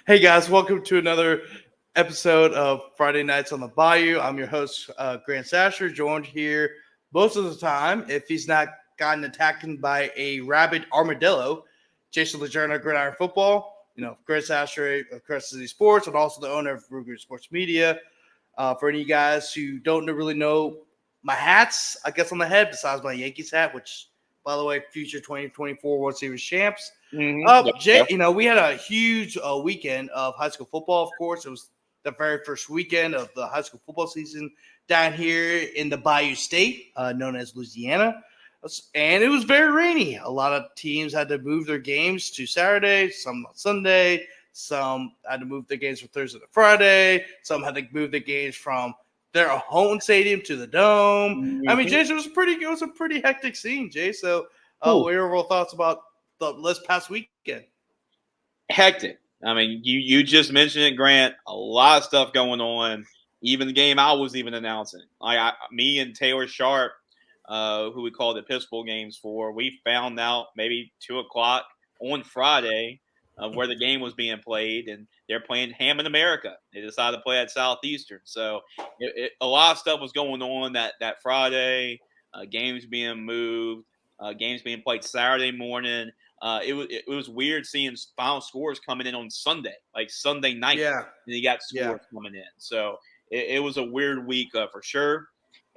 Hey guys, welcome to another episode of Friday Nights on the Bayou. I'm your host, Grant Sasher, joined here most of the time, if he's not gotten attacked by a rabid armadillo, Jason Lejerno, Gridiron Football. Grant Sasher of Crest City Sports, and also the owner of Ruger Sports Media. For any of you guys who don't really know my hats, I guess on the head, besides my Yankees hat, which, by the way, future 2024 World Series champs. Jay, we had a huge weekend of high school football. Of course, it was the very first weekend of the high school football season down here in the Bayou State, known as Louisiana, and it was very rainy. A lot of teams had to move their games to Saturday, some on Sunday. Some had to move their games from Thursday to Friday. Some had to move their games from their home stadium to the dome. Mm-hmm. I mean, Jace, it was a pretty hectic scene, Jay. So, what are your overall thoughts about this past weekend? Hectic. I mean, you just mentioned it, Grant. A lot of stuff going on. Even the game I was even announcing. Me and Taylor Sharp, who we call the Episcopal games for, we found out maybe 2:00 on Friday where the game was being played, and they're playing Hammond America. They decided to play at Southeastern. So a lot of stuff was going on that Friday. Games being moved, games being played Saturday morning. It was weird seeing final scores coming in on Sunday, like Sunday night. Yeah. And you got scores coming in. So it was a weird week for sure.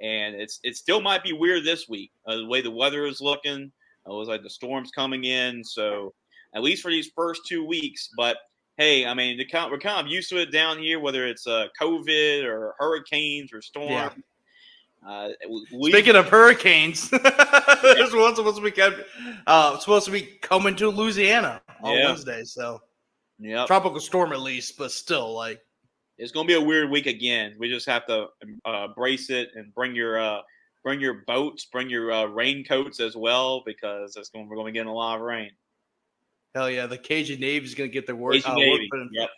And it still might be weird this week. The way the weather is looking, it was like the storms coming in. So at least for these first 2 weeks. But hey, I mean, we're kind of used to it down here, whether it's COVID or hurricanes or storms. Yeah. Speaking of hurricanes, there's one supposed to be coming to Louisiana on Wednesday. So, tropical storm at least, but still, like, it's going to be a weird week again. We just have to brace it and bring your boats, bring your raincoats as well, because we're going to be getting a lot of rain. Hell yeah, the Cajun Navy is going to get their work. Navy. Yep.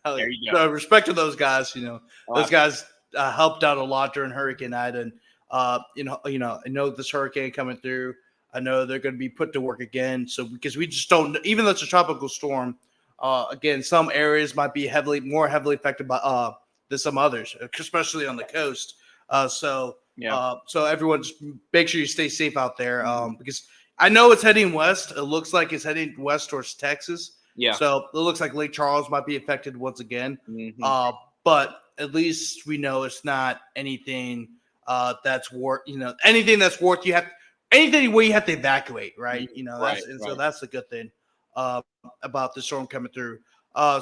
There you go. Respect to those guys. Those guys helped out a lot during Hurricane Ida, and I know this hurricane coming through. I know they're going to be put to work again. So because we just don't, even though it's a tropical storm, again, some areas might be more heavily affected by than some others, especially on the coast. So everyone just make sure you stay safe out there, because I know it's heading west. It looks like it's heading west towards Texas. Yeah. So it looks like Lake Charles might be affected once again. Mm-hmm. But at least we know it's not anything that's worth, anything that's worth anything where you have to evacuate, right? So that's a good thing about the storm coming through.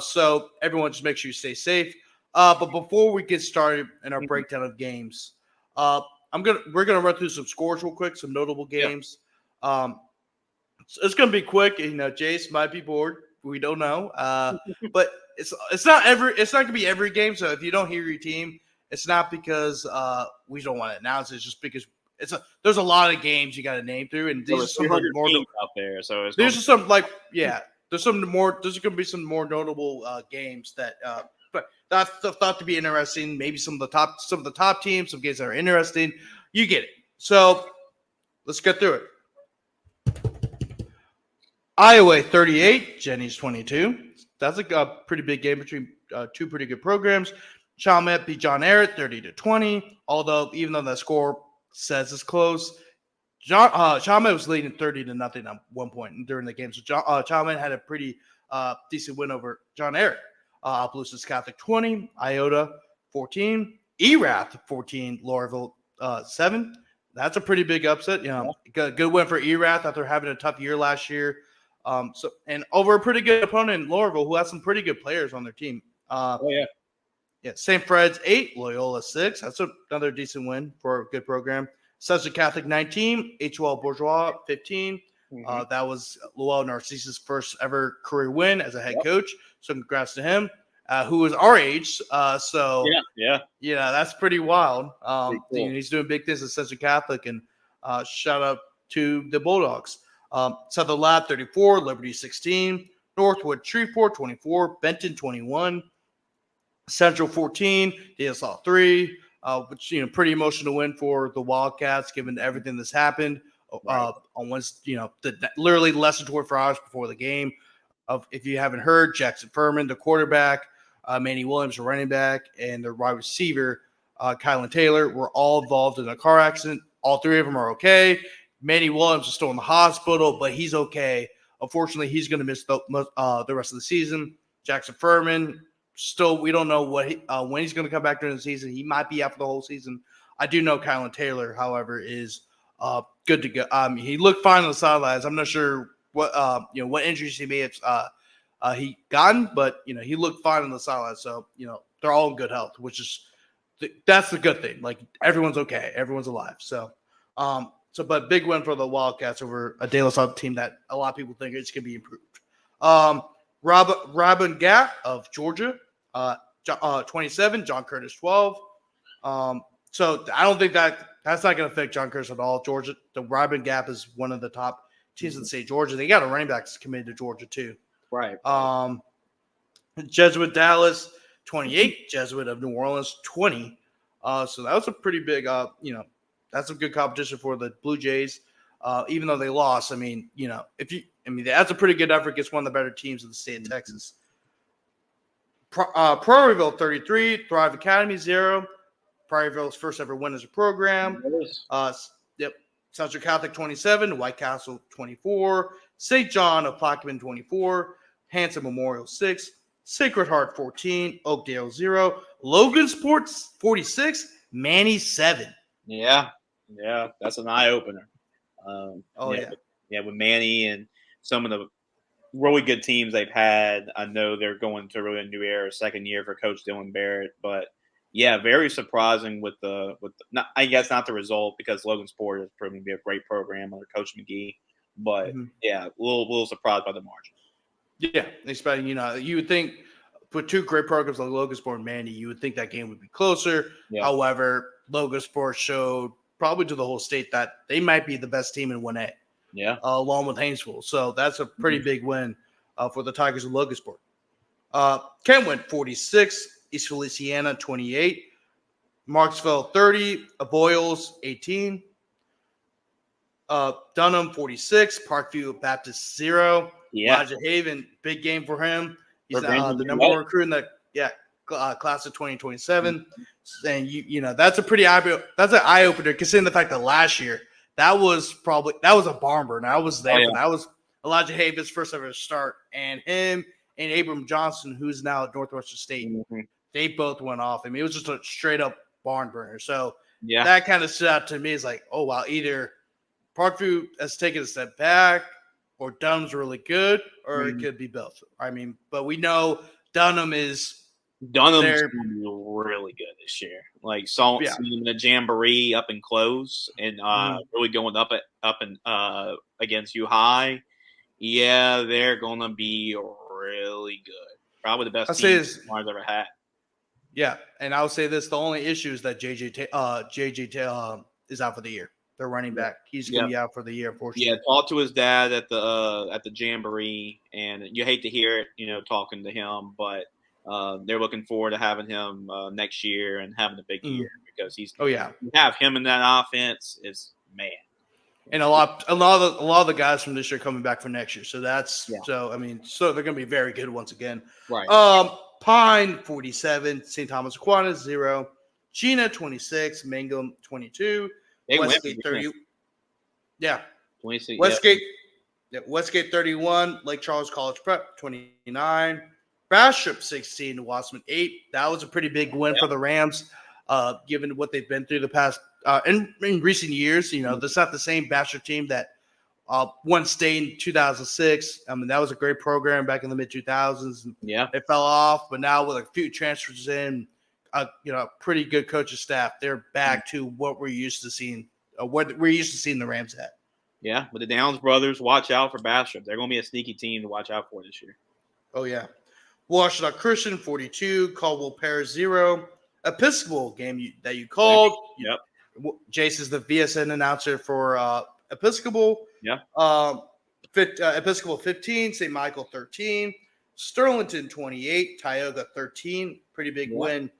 So everyone just make sure you stay safe. But before we get started in our breakdown of games, we're gonna run through some scores real quick, some notable games. So it's gonna be quick. Jace might be bored. We don't know, but it's not gonna be every game. So if you don't hear your team, it's not because we don't want to announce it. It's just because there's a lot of games you got to name through, and these are some more out there. So there's some there's gonna be some more notable games that but that's thought to be interesting. Maybe some of the top teams, some games that are interesting. You get it. So let's get through it. Iowa 38, Jenny's 22. That's a pretty big game between two pretty good programs. Chalmette beat John Ehret 30-20. Although even though that score says it's close, Chalmette was leading 30-0 at one point during the game. So Chalmette had a pretty decent win over John Ehret. Opelousas Catholic 20, Iota 14, Erath 14, Lorville 7. That's a pretty big upset. Good win for Erath after having a tough year last year. And over a pretty good opponent in Lorville, who has some pretty good players on their team. St. Fred's 8, Loyola 6. That's another decent win for a good program. Central Catholic 19, HOL Bourgeois 15. That was Lowell Narcisse's first ever career win as a head coach. So congrats to him, who is our age. That's pretty wild. Cool. He's doing big things at Central Catholic, and shout out to the Bulldogs. Southern Lab 34, Liberty 16, Northwood Shreveport 24, Benton 21, Central 14, DSL 3, which pretty emotional win for the Wildcats given everything that's happened on Wednesday. Literally less than 24 hours before the game. if you haven't heard, Jackson Furman, the quarterback, Manny Williams, the running back, and the wide receiver, Kylan Taylor, were all involved in a car accident. All three of them are okay. Manny Williams is still in the hospital, but he's okay. Unfortunately, he's going to miss the rest of the season. Jackson Furman, still, we don't know when he's going to come back during the season. He might be out for the whole season. I do know Kylan Taylor, however, is good to go. He looked fine on the sidelines. I'm not sure what injuries he may have he gotten, but he looked fine on the sidelines. So they're all in good health, which is that's the good thing. Like everyone's okay, everyone's alive. So but big win for the Wildcats over a De La Salle team that a lot of people think it's going to be improved. Robin Gap of Georgia, 27, John Curtis 12. So I don't think that's not going to affect John Curtis at all. Georgia, the Robin Gap is one of the top teams in the state of Georgia. They got a running back that's committed to Georgia too. Right. Jesuit Dallas 28, Jesuit of New Orleans 20. So that was a pretty big, that's some good competition for the Blue Jays. Even though they lost, that's a pretty good effort against one of the better teams in the state of Texas. Prairieville 33, Thrive Academy 0. Prairieville's first ever win as a program. Central Catholic 27, White Castle 24, St. John of Plaquemine 24, Hanson Memorial 6, Sacred Heart 14, Oakdale 0, Logan Sports 46, Manny 7. Yeah, that's an eye opener. With Manny and some of the really good teams they've had. I know they're going to really a new era, second year for Coach Dylan Barrett, but yeah, very surprising with I guess not the result because Logan Sport has proven to be a great program under Coach McGee, but a little surprised by the margin. Yeah, especially you would think with two great programs like Logan Sport and Manny, you would think that game would be closer. Yeah. However, Logan Sport showed probably to the whole state that they might be the best team in 1A. Yeah, along with Haynesville. So that's a pretty big win for the Tigers of Logan Sport. Kentwood 46, East Feliciana 28, Marksville 30, Boyles 18, Dunham 46, Parkview Baptist 0. Yeah, Elijah Haven, big game for him. He's the number one recruit in the class of 2027. And that's that's an eye opener considering the fact that last year that was a barn burner. I was there. That was Elijah Haven's first ever start, and him and Abram Johnson, who's now at Northwestern State, they both went off. It was just a straight up barn burner. So that kind of stood out to me. It's like, oh wow, either Parkview has taken a step back, or Dunham's really good, or it could be both. But we know Dunham's really good this year. Like seeing the jamboree up and close, and really going up and against U High. Yeah, they're gonna be really good. Probably the best team I've ever had. Yeah, and I would say this: the only issue is that JJ is out for the year. Their running back, he's gonna be out for the year. Unfortunately. Yeah, talked to his dad at the jamboree, and you hate to hear it, talking to him, but they're looking forward to having him next year and having a big year because he's. Oh yeah, have him in that offense is man. And a lot of the guys from this year coming back for next year. So that's so they're gonna be very good once again. Right. Pine 47, St. Thomas Aquinas 0, Gina 26, Mangum 22, Westgate 30. Yeah. 26. Westgate 31, Lake Charles College Prep 29, Bastrop 16, Wasserman 8. That was a pretty big win for the Rams, given what they've been through the past in recent years. This is not the same Bastrop team that won state in 2006. That was a great program back in the mid 2000s. Yeah, it fell off, but now with a few transfers in, a pretty good coaching staff, they're back to what we're used to seeing. What we're used to seeing the Rams at. Yeah, with the Downs brothers, watch out for Bastrop. They're going to be a sneaky team to watch out for this year. Oh yeah, Washington Christian 42, Caldwell Parish 0. Episcopal game that you called. Yep. Jace is the VSN announcer for Episcopal. Yeah. Episcopal 15, St. Michael 13, Sterlington 28, Tioga 13. Pretty big win.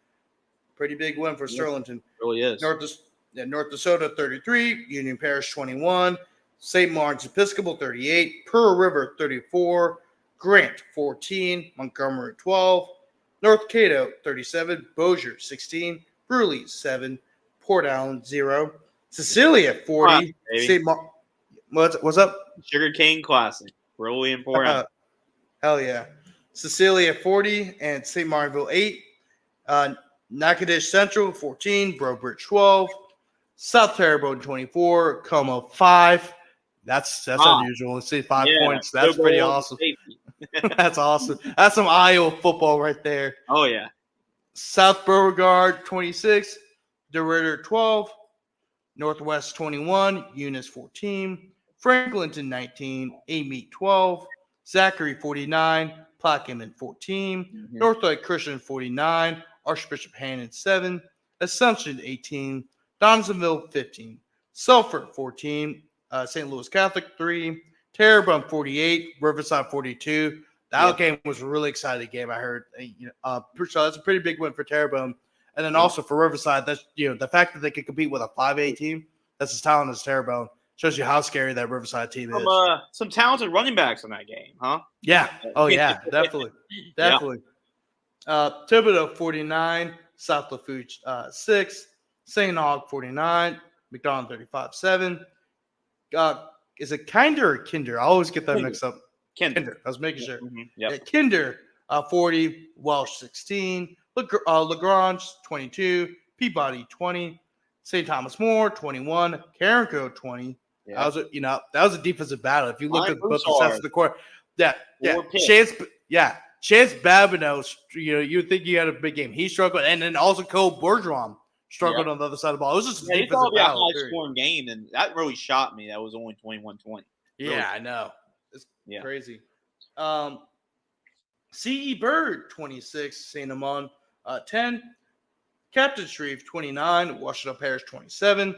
Pretty big win for Sterlington. Really is. North DeSoto 33, Union Parish 21, St. Martin's Episcopal 38, Pearl River 34, Grant 14, Montgomery 12, North Cato 37, Bossier 16, Bruley 7, Port Allen 0, Cecilia 40, St. What's up? Sugar Cane Classic, really important. Hell yeah. Cecilia 40 and St. Martinville 8, Natchitoches Central 14, Brobridge 12, South Terrebonne 24, Como 5. That's unusual. Let's see 5 points. That's pretty awesome. That's awesome. That's some Iowa football right there. Oh, yeah. South Beauregard 26, DeRidder 12, Northwest 21, Eunice 14, Franklinton 19, Amite 12, Zachary 49, Plaquemine 14, Northlake Christian 49, Archbishop Hannon 7, Assumption 18, Donaldsonville 15, Sulphur 14, St. Louis Catholic 3, Terrebonne 48, Riverside 42. That game was a really exciting game. I heard. That's a pretty big win for Terrebonne, and then also for Riverside. That's the fact that they could compete with a 5A team that's as talented as Terrebonne shows you how scary that Riverside team is. Some talented running backs in that game, huh? Yeah. Oh yeah, definitely. Thibodeau 49, South Lafourche 6, St. Aug 49, McDonald 35-7. Is it Kinder or Kinder? I always get that mixed up. Kinder. I was making sure. Kinder 40, Welsh 16, Lagrange 22, Peabody 20, St. Thomas More 21, Carenco 20. Yeah. That was a defensive battle. If you look at both the sets of the court, Chance Babineau, you would think you had a big game. He struggled, and then also Cole Bergeron struggled on the other side of the ball. It was just a defensive battle. A high-scoring game, and that really shocked me. That was only 21-20. Yeah, I know. It's crazy. C.E. Bird 26, St. Amand 10, Captain Shreve 29, Washington Parish 27,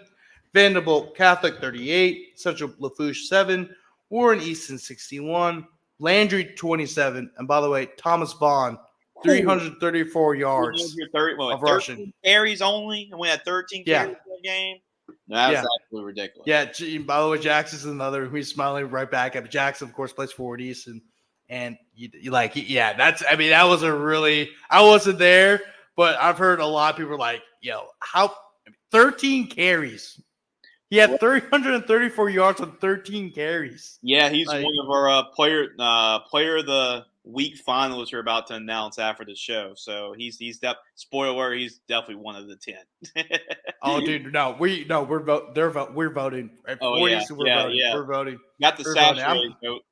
Vanderbilt Catholic 38, Central Lafourche 7, Warren Easton 61, Landry 27, and by the way, Thomas Bond 334 yards of rushing. Carries only, and we had 13 carries in the game. That's absolutely ridiculous. Yeah, by the way, Jackson's another. He's smiling right back at Jackson. Of course, plays for Easton, and that was a really. I wasn't there, but I've heard a lot of people like, 13 carries. He had 334 yards on 13 carries. Yeah, he's one of our player of the week finalists we're about to announce after the show. So he's spoiler, he's definitely one of the 10. Oh, dude, we're voting. We're voting. We're voting. Got the saturated vote.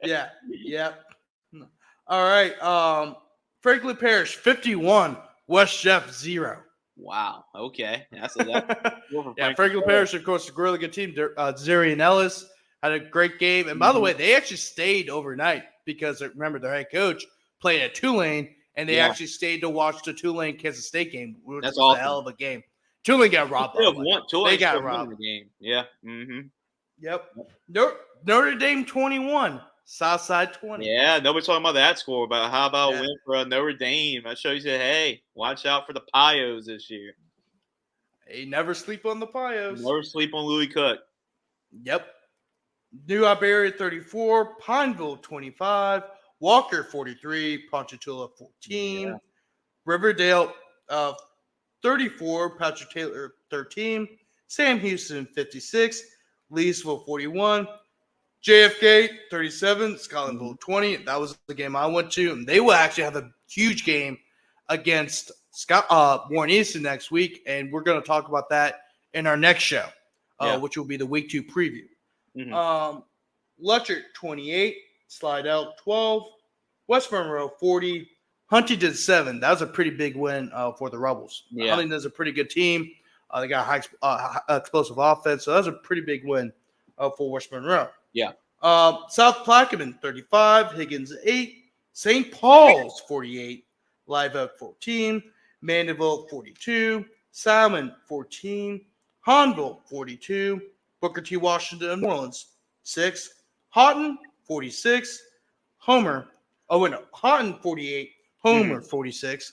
Yeah. All right. Franklin Parish 51, West Jeff 0. Wow. Okay. Franklin Parish, of course, a really good team. Zeri and Ellis had a great game. And by the way, they actually stayed overnight because, remember, their head coach played at Tulane, and they actually stayed to watch the Tulane-Kansas State game, which was a hell of a game. Tulane got robbed. They got robbed. The game. Yeah. Mm-hmm. Yep. Notre Dame 21, Southside 20. Yeah, nobody's talking about that score, but how about a win for Notre Dame? That shows you, hey, watch out for the Pios this year. Hey, never sleep on the Pios. Never sleep on Louis Cook. Yep. New Iberia 34, Pineville 25, Walker 43, Ponchatoula 14, Riverdale 34, Patrick Taylor 13, Sam Houston 56, Leesville 41, JFK 37, Scotlandville 20. That was the game I went to, and they will actually have a huge game against Warren Easton next week, and we're going to talk about that in our next show, which will be the Week 2 preview. Mm-hmm. Lutcher 28, Slidell 12, West Monroe 40, Huntington 7. That was a pretty big win for the Rebels. Huntington's a pretty good team. They got high explosive offense, so that was a pretty big win for West Monroe. Yeah. South Plaquemine 35, Higgins 8, St. Paul's 48, Live Oak 14, Mandeville 42, Salmon 14, Hahnville 42, Booker T. Washington and New Orleans 6, Houghton 46, Houghton 48, Homer 46,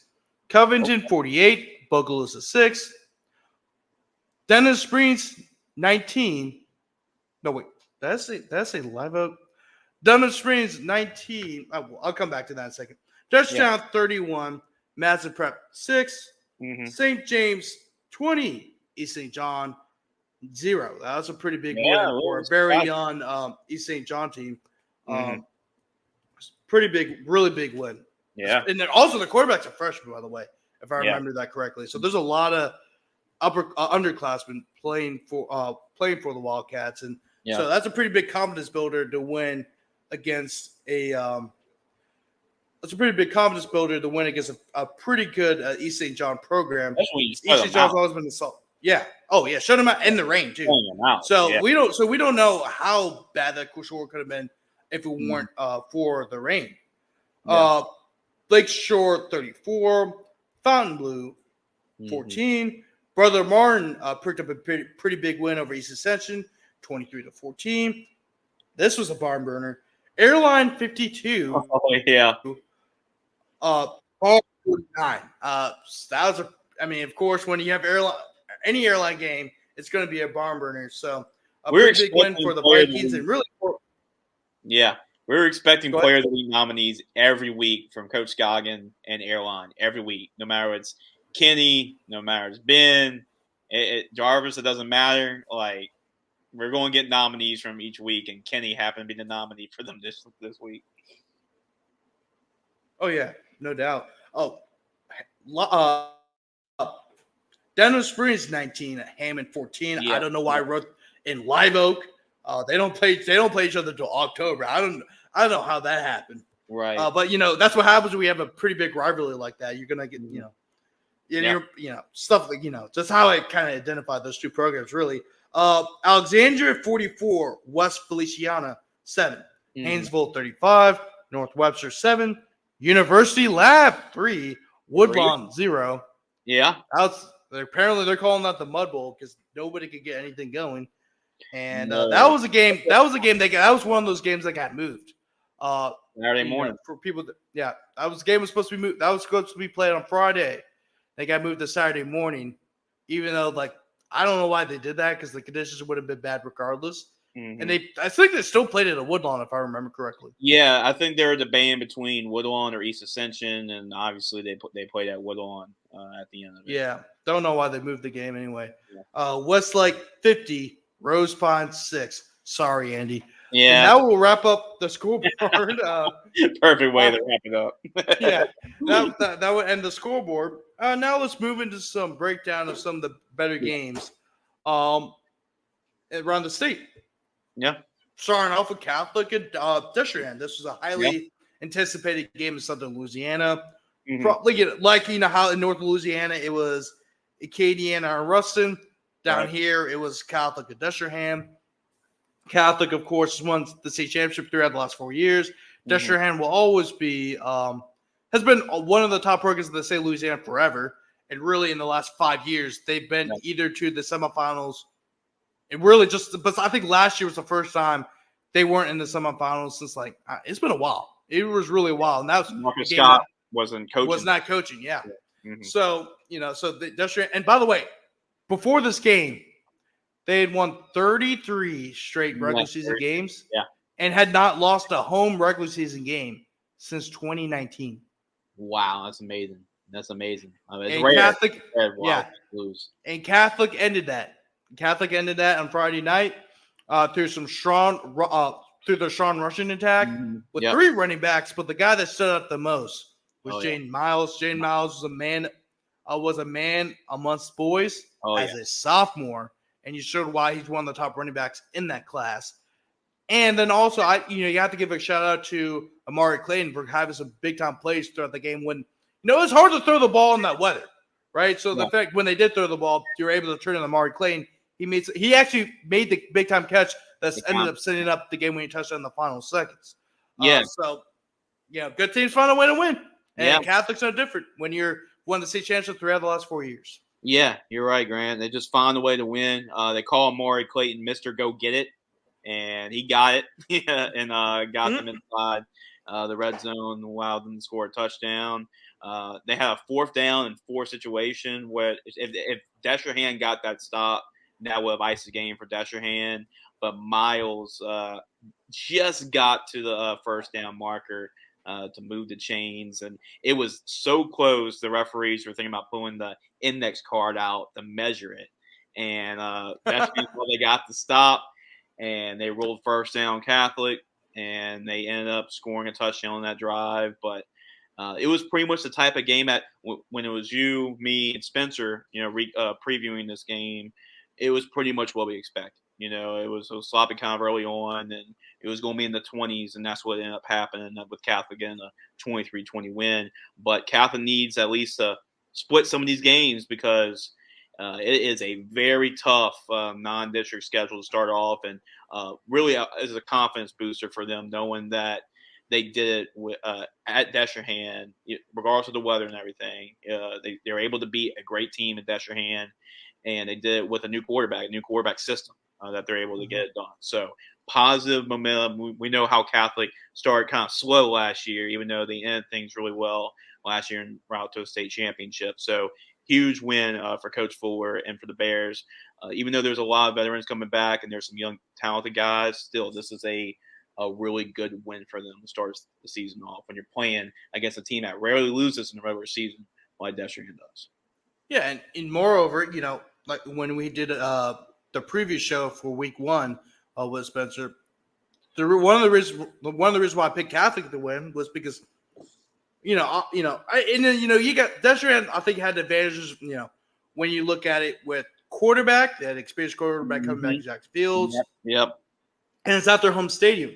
Covington 48, Bogalusa 6, Dennis Springs 19. No, wait. That's a Live Oak. Dunham Springs 19. I'll come back to that in a second. Dutchtown 31. Madison Prep 6. St. James 20. East St. John 0. That was a pretty big win for a very young East St. John team. Pretty big, really big win. Yeah. And then also the quarterback's a freshman, by the way, if I remember that correctly. So there's a lot of underclassmen playing for the Wildcats, and so that's a pretty big confidence builder to win against a pretty good East St. John program. East St. John's always been the salt. Yeah. Oh yeah, shut them out in the rain too. So we don't know how bad that score could have been if it weren't for the rain. Lakeshore 34, Fontainebleau 14. Brother Martin picked up a pretty big win over East Ascension, 23-14. This was a barn burner. Airline 52. Oh yeah. 49. That was of course, when you have any airline game, it's going to be a barn burner. So a pretty big win for the Vikings, and really. We're expecting Player of the Week nominees every week from Coach Goggin and Airline every week, no matter it's Kenny, no matter it's Ben, Jarvis. It doesn't matter. Like, we're going to get nominees from each week, and Kenny happened to be the nominee for them this week. Oh yeah, no doubt. Denham Springs 19, Hammond 14. I don't know why I wrote in Live Oak. They don't play each other until October. I don't know how that happened. Right. But that's what happens when we have a pretty big rivalry like that. You're gonna get stuff like just how I kind of identify those two programs really. Alexandria 44, West Feliciana 7, Haynesville 35, North Webster 7, University Lab 3, Woodlawn 0. Yeah. Apparently they're calling that the Mud Bowl because nobody could get anything going. And that was a game. That was one of those games that got moved. Saturday morning for people. Game was supposed to be moved. That was supposed to be played on Friday. They got moved to Saturday morning, even though I don't know why they did that because the conditions would have been bad regardless. And I think they still played it at Woodlawn if I remember correctly. Yeah, I think they were debating between Woodlawn or East Ascension, and obviously they played at Woodlawn at the end of it. Yeah, don't know why they moved the game anyway. Westlake 50. Rose Pine 6. Sorry, Andy. Yeah. And that will wrap up the scoreboard. Perfect way to wrap it up. That would end the scoreboard. Now let's move into some breakdown of some of the better games around the state. Yeah. Starting off with Catholic and Destrehan. This was a highly anticipated game in Southern Louisiana. Probably how in North Louisiana it was Acadiana and Ruston. Down here, it was Catholic and Destrehan. Catholic, of course, has won the state championship throughout the last 4 years. Destrehan will always be has been one of the top programs in the state of Louisiana forever. And really, in the last 5 years, they've been either to the semifinals. And really, but I think last year was the first time they weren't in the semifinals since it's been a while. It was really a while, and that was Marcus Scott wasn't coaching. Was not coaching, yeah. So the Destrehan, and by the way. Before this game, they had won 33 straight regular season games and had not lost a home regular season game since 2019. Wow, that's amazing. It's and rare. Catholic, lose. And Catholic ended that. On Friday night through their strong rushing attack with 3 running backs, but the guy that stood up the most was Jaden Miles. Jaden Miles was a man amongst boys as a sophomore, and you showed why he's one of the top running backs in that class. And then also, you have to give a shout out to Amari Clayton for having some big time plays throughout the game. When it's hard to throw the ball in that weather, right? So the fact when they did throw the ball, you were able to turn in Amari Clayton. He actually made the big time catch that ended up setting up the game-winning touchdown in the final seconds. Good teams find a way to win, and Catholics are different when you're won the state championship throughout the last 4 years. Yeah, you're right, Grant. They just find a way to win. They call Amari Clayton Mr. Go Get It, and he got it and got them inside the red zone, allowed them to score a touchdown. They had a 4th down and 4 situation where if Destrehan got that stop, that would have iced the game for Destrehan. But Miles just got to the first down marker to move the chains, and it was so close. The referees were thinking about pulling the index card out to measure it, and that's what they got to stop, and they ruled first down Catholic, and they ended up scoring a touchdown on that drive. But it was pretty much the type of game that when it was you, me, and Spencer, previewing this game, it was pretty much what we expected. It was sloppy kind of early on, and it was going to be in the 20s, and that's what ended up happening with Catholic getting a 23-20 win. But Catholic needs at least to split some of these games because it is a very tough non-district schedule to start off, and really is a confidence booster for them knowing that they did it at Destrehan, regardless of the weather and everything. They were able to beat a great team at Destrehan, and they did it with a new quarterback system that they're able to get it done. So positive momentum. We know how Catholic started kind of slow last year, even though they ended things really well last year en route to a state championship. So huge win for Coach Fuller and for the Bears. Even though there's a lot of veterans coming back and there's some young, talented guys, still this is a really good win for them to start the season off when you're playing against a team that rarely loses in the regular season like Destrehan does. Yeah, and moreover, like when we did the previous show for week 1 with Spencer, one of the reasons why I picked Catholic to win was because you got Destrehan. I think had the advantages. When you look at it with quarterback, that experienced quarterback coming back to Jackson Fields. Yep. And it's at their home stadium.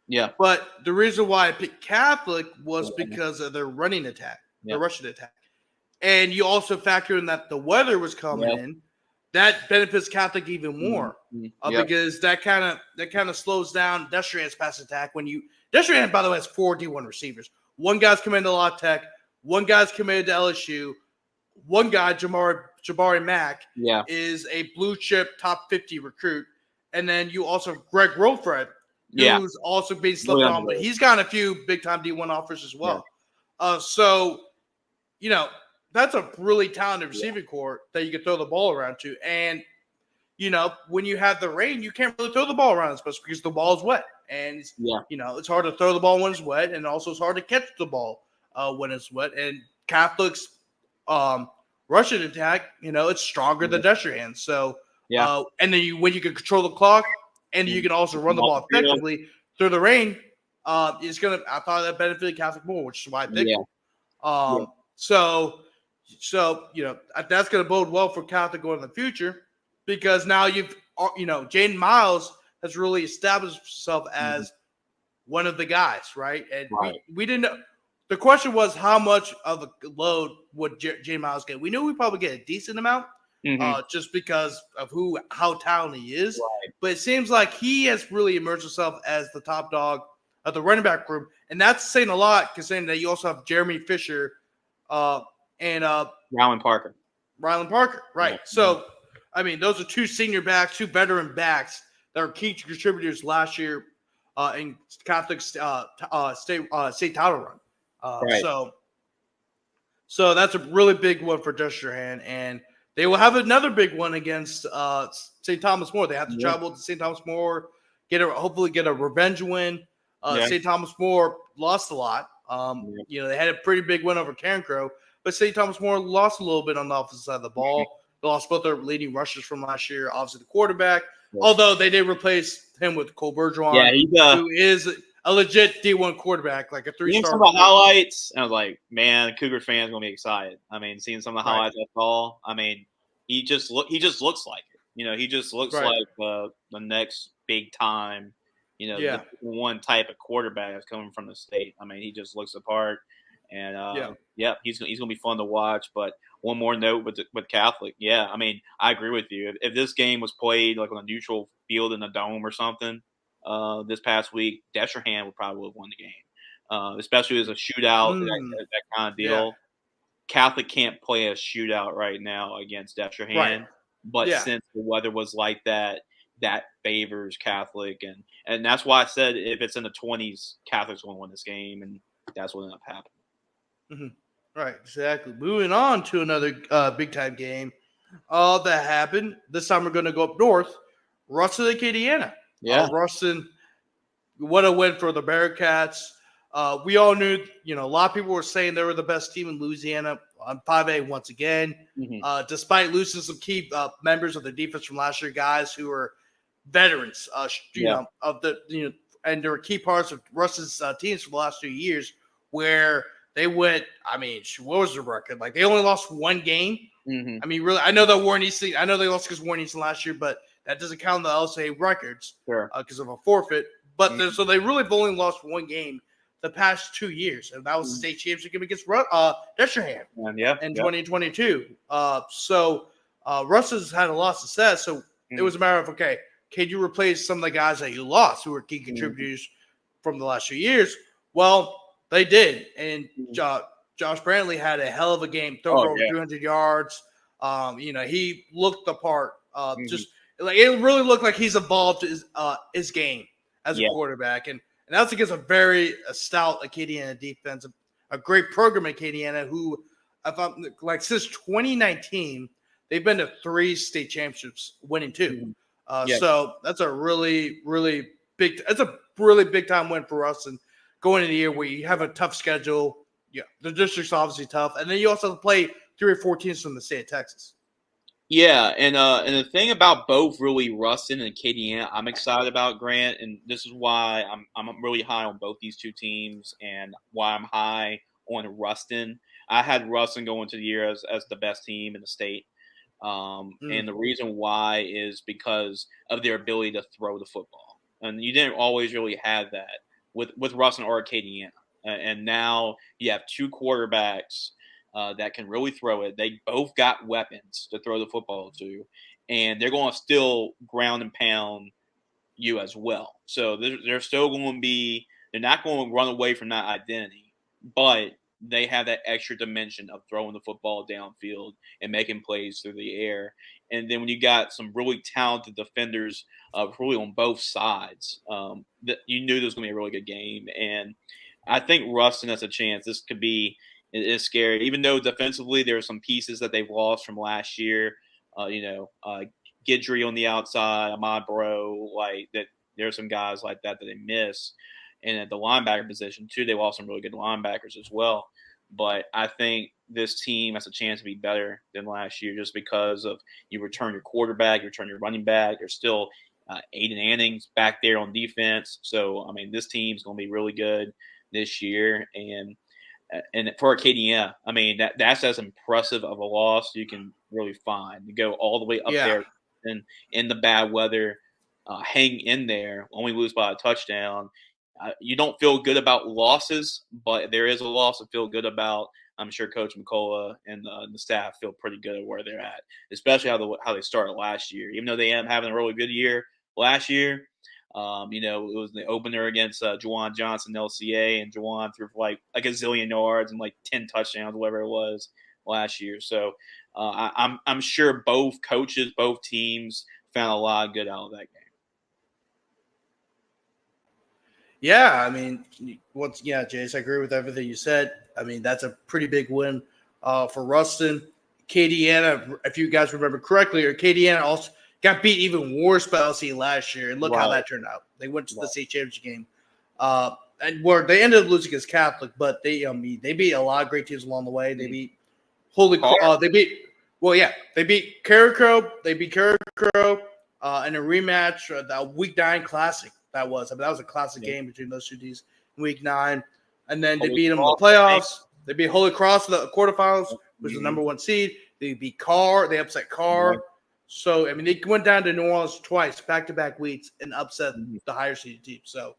Yeah. But the reason why I picked Catholic was because of their running attack, their rushing attack. And you also factor in that the weather was coming in. That benefits Catholic even more because that kind of slows down Destrehan's pass attack. Destrehan, by the way, has 4 D1 receivers. One guy's committed to La Tech. One guy's committed to LSU. One guy, Jabari Mack, is a blue chip top 50 recruit. And then you also have Greg Rolfred, who's also being slept on, but he's gotten a few big-time D1 offers as well. So, that's a really talented receiving corps that you can throw the ball around to. And, when you have the rain, you can't really throw the ball around, especially because the ball is wet. And, it's hard to throw the ball when it's wet, and also it's hard to catch the ball when it's wet. And Catholic's rushing attack, it's stronger than Destrehan. So, and then when you can control the clock and you can also run the ball effectively through the rain, I thought that benefited Catholic more, which is why I picked it. So, that's going to bode well for Catholic going in the future because now Jaden Miles has really established himself as one of the guys, right? And we didn't know. The question was how much of a load would Jaden Miles get? We knew we'd probably get a decent amount just because of how talented he is. Right. But it seems like he has really emerged himself as the top dog of the running back room. And that's saying a lot considering that you also have Jeremy Fisher and Rylan Parker. Right. Yeah. So, those are 2 senior backs, 2 veteran backs that are key contributors last year in Catholic's state title run. So that's a really big one for Destrehan, and they will have another big one against St. Thomas More. They have to travel to St. Thomas More, hopefully get a revenge win. St. Thomas More lost a lot. They had a pretty big win over Carencro, but St. Thomas More lost a little bit on the offensive side of the ball. They lost both their leading rushers from last year, obviously the quarterback, although they did replace him with Cole Bergeron, who is a legit D1 quarterback, like a 3-star. Some of the highlights, I was like, man, Cougar fans gonna be excited. Seeing some of the highlights I saw, he just looks like it. He just looks like the next big time, the one type of quarterback that's coming from the state. He just looks the part, and he's gonna be fun to watch. But one more note with Catholic, I agree with you. If this game was played like on a neutral field in a dome or something. This past week, Destrehan would probably have won the game, especially as a shootout, that kind of deal. Yeah. Catholic can't play a shootout right now against Destrehan, but since the weather was like that, that favors Catholic, and that's why I said if it's in the 20s, Catholic's going to win this game, and that's what ended up happening. Right, exactly. Moving on to another big-time game that happened. This time we're going to go up north, Ruston, Acadiana. Ruston what a win for the Bearcats. We all knew, a lot of people were saying they were the best team in Louisiana on 5A once again, despite losing some key members of the defense from last year, guys who were veterans, and they were key parts of Ruston's teams for the last 2 years, where they went. I mean, what was the record? Like they only lost one game. I mean, really, I know that Warren Easton. I know they lost because Warren Easton last year, but that doesn't count the LSA records because of a forfeit. But so they really have only lost one game the past 2 years, and that was the state championship game against Destrehan in 2022. So Ruston's had a lot of success. So it was a matter of, okay, can you replace some of the guys that you lost who were key contributors from the last few years? Well, they did, and Josh Brantley had a hell of a game, throwing over 300 yards. He looked the part. Just like it really looked like he's evolved his game as a quarterback, and that's against a very stout Acadiana defense, a great program Acadiana who, since 2019, they've been to 3 state championships, winning 2. So that's a really, really big. That's a really big time win for us, and going into the year where you have a tough schedule. Yeah, the district's obviously tough, and then you also play 3 or 4 teams from the state of Texas. Yeah, and the thing about both really Ruston and Acadiana, I'm excited about, Grant, and this is why I'm really high on both these 2 teams, and why I'm high on Ruston. I had Ruston go into the year as the best team in the state, and the reason why is because of their ability to throw the football, and you didn't always really have that with Ruston or Acadiana, and now you have 2 quarterbacks that can really throw it. They both got weapons to throw the football to, and they're going to still ground and pound you as well. So they're still going to be – they're not going to run away from that identity, but they have that extra dimension of throwing the football downfield and making plays through the air. And then when you got some really talented defenders really on both sides, you knew this was going to be a really good game. And I think Ruston has a chance. This could be – it is scary, even though defensively there are some pieces that they've lost from last year. Guidry on the outside, Ahmad Bro, like that. There are some guys like that they miss, and at the linebacker position too, they lost some really good linebackers as well. But I think this team has a chance to be better than last year, just because of you return your quarterback, you return your running back. There's still Aiden Annings back there on defense, so I mean this team's going to be really good this year. And for Acadiana, I mean, that's as impressive of a loss you can really find. You go all the way up there and in the bad weather, hang in there, only lose by a touchdown. You don't feel good about losses, but there is a loss to feel good about. I'm sure Coach McCullough and the staff feel pretty good at where they're at, especially how they started last year. Even though they ended up having a really good year last year, it was the opener against Juwan Johnson, LCA, and Juwan threw for like a zillion yards and like 10 touchdowns, whatever it was last year. So I'm sure both coaches, both teams found a lot of good out of that game. Yeah, I mean, Jace, I agree with everything you said. I mean, that's a pretty big win for Ruston. Acadiana, if you guys remember correctly, Acadiana also got beat even worse by LC last year, and look how that turned out. They went to the state championship game, and where they ended up losing against Catholic, but they beat a lot of great teams along the way. They beat they beat Carrico, in a rematch, that Week 9 Classic. That was a classic game between those 2 teams in Week 9, and then they beat them in the playoffs. They beat Holy Cross in the quarterfinals, which was the number 1 seed. They beat Karr. They upset Karr. Right. So, I mean, they went down to New Orleans twice, back-to-back weeks, and upset the higher-seeded team. So,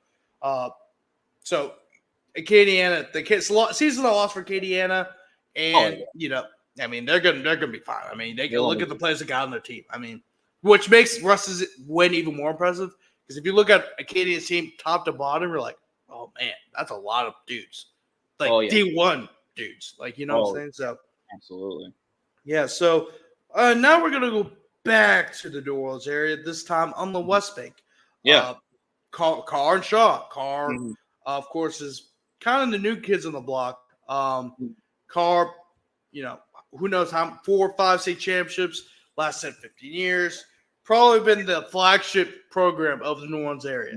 Acadiana, the seasonal loss for Acadiana, and I mean, they're gonna be fine. I mean, they can look at the players that got on their team. I mean, which makes Ruston's win even more impressive, because if you look at Acadiana's team top to bottom, you're like, oh man, that's a lot of dudes, like D1 dudes, like what I'm saying. So, absolutely, yeah. So now we're gonna go back to the New Orleans area, this time on the West Bank. Yeah. Karr and Shaw. Karr, of course, is kind of the new kids on the block. Karr, who knows how 4 or 5 state championships, last 10, 15 years. Probably been the flagship program of the New Orleans area.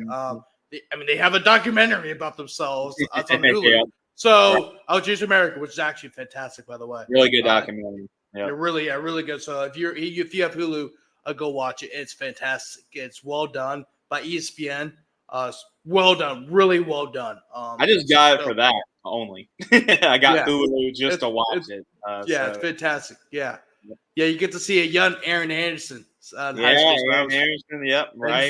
they have a documentary about themselves. It's on Hulu. Yeah. So, Jace America, which is actually fantastic, by the way. Really good documentary. Yeah, really good. So if you have Hulu, go watch it. It's fantastic. It's well done by ESPN. Well done, really well done. I just got it for that only. I got Hulu just to watch it. It's fantastic. Yeah, you get to see a young Aaron Anderson. Aaron Anderson. Yep, right.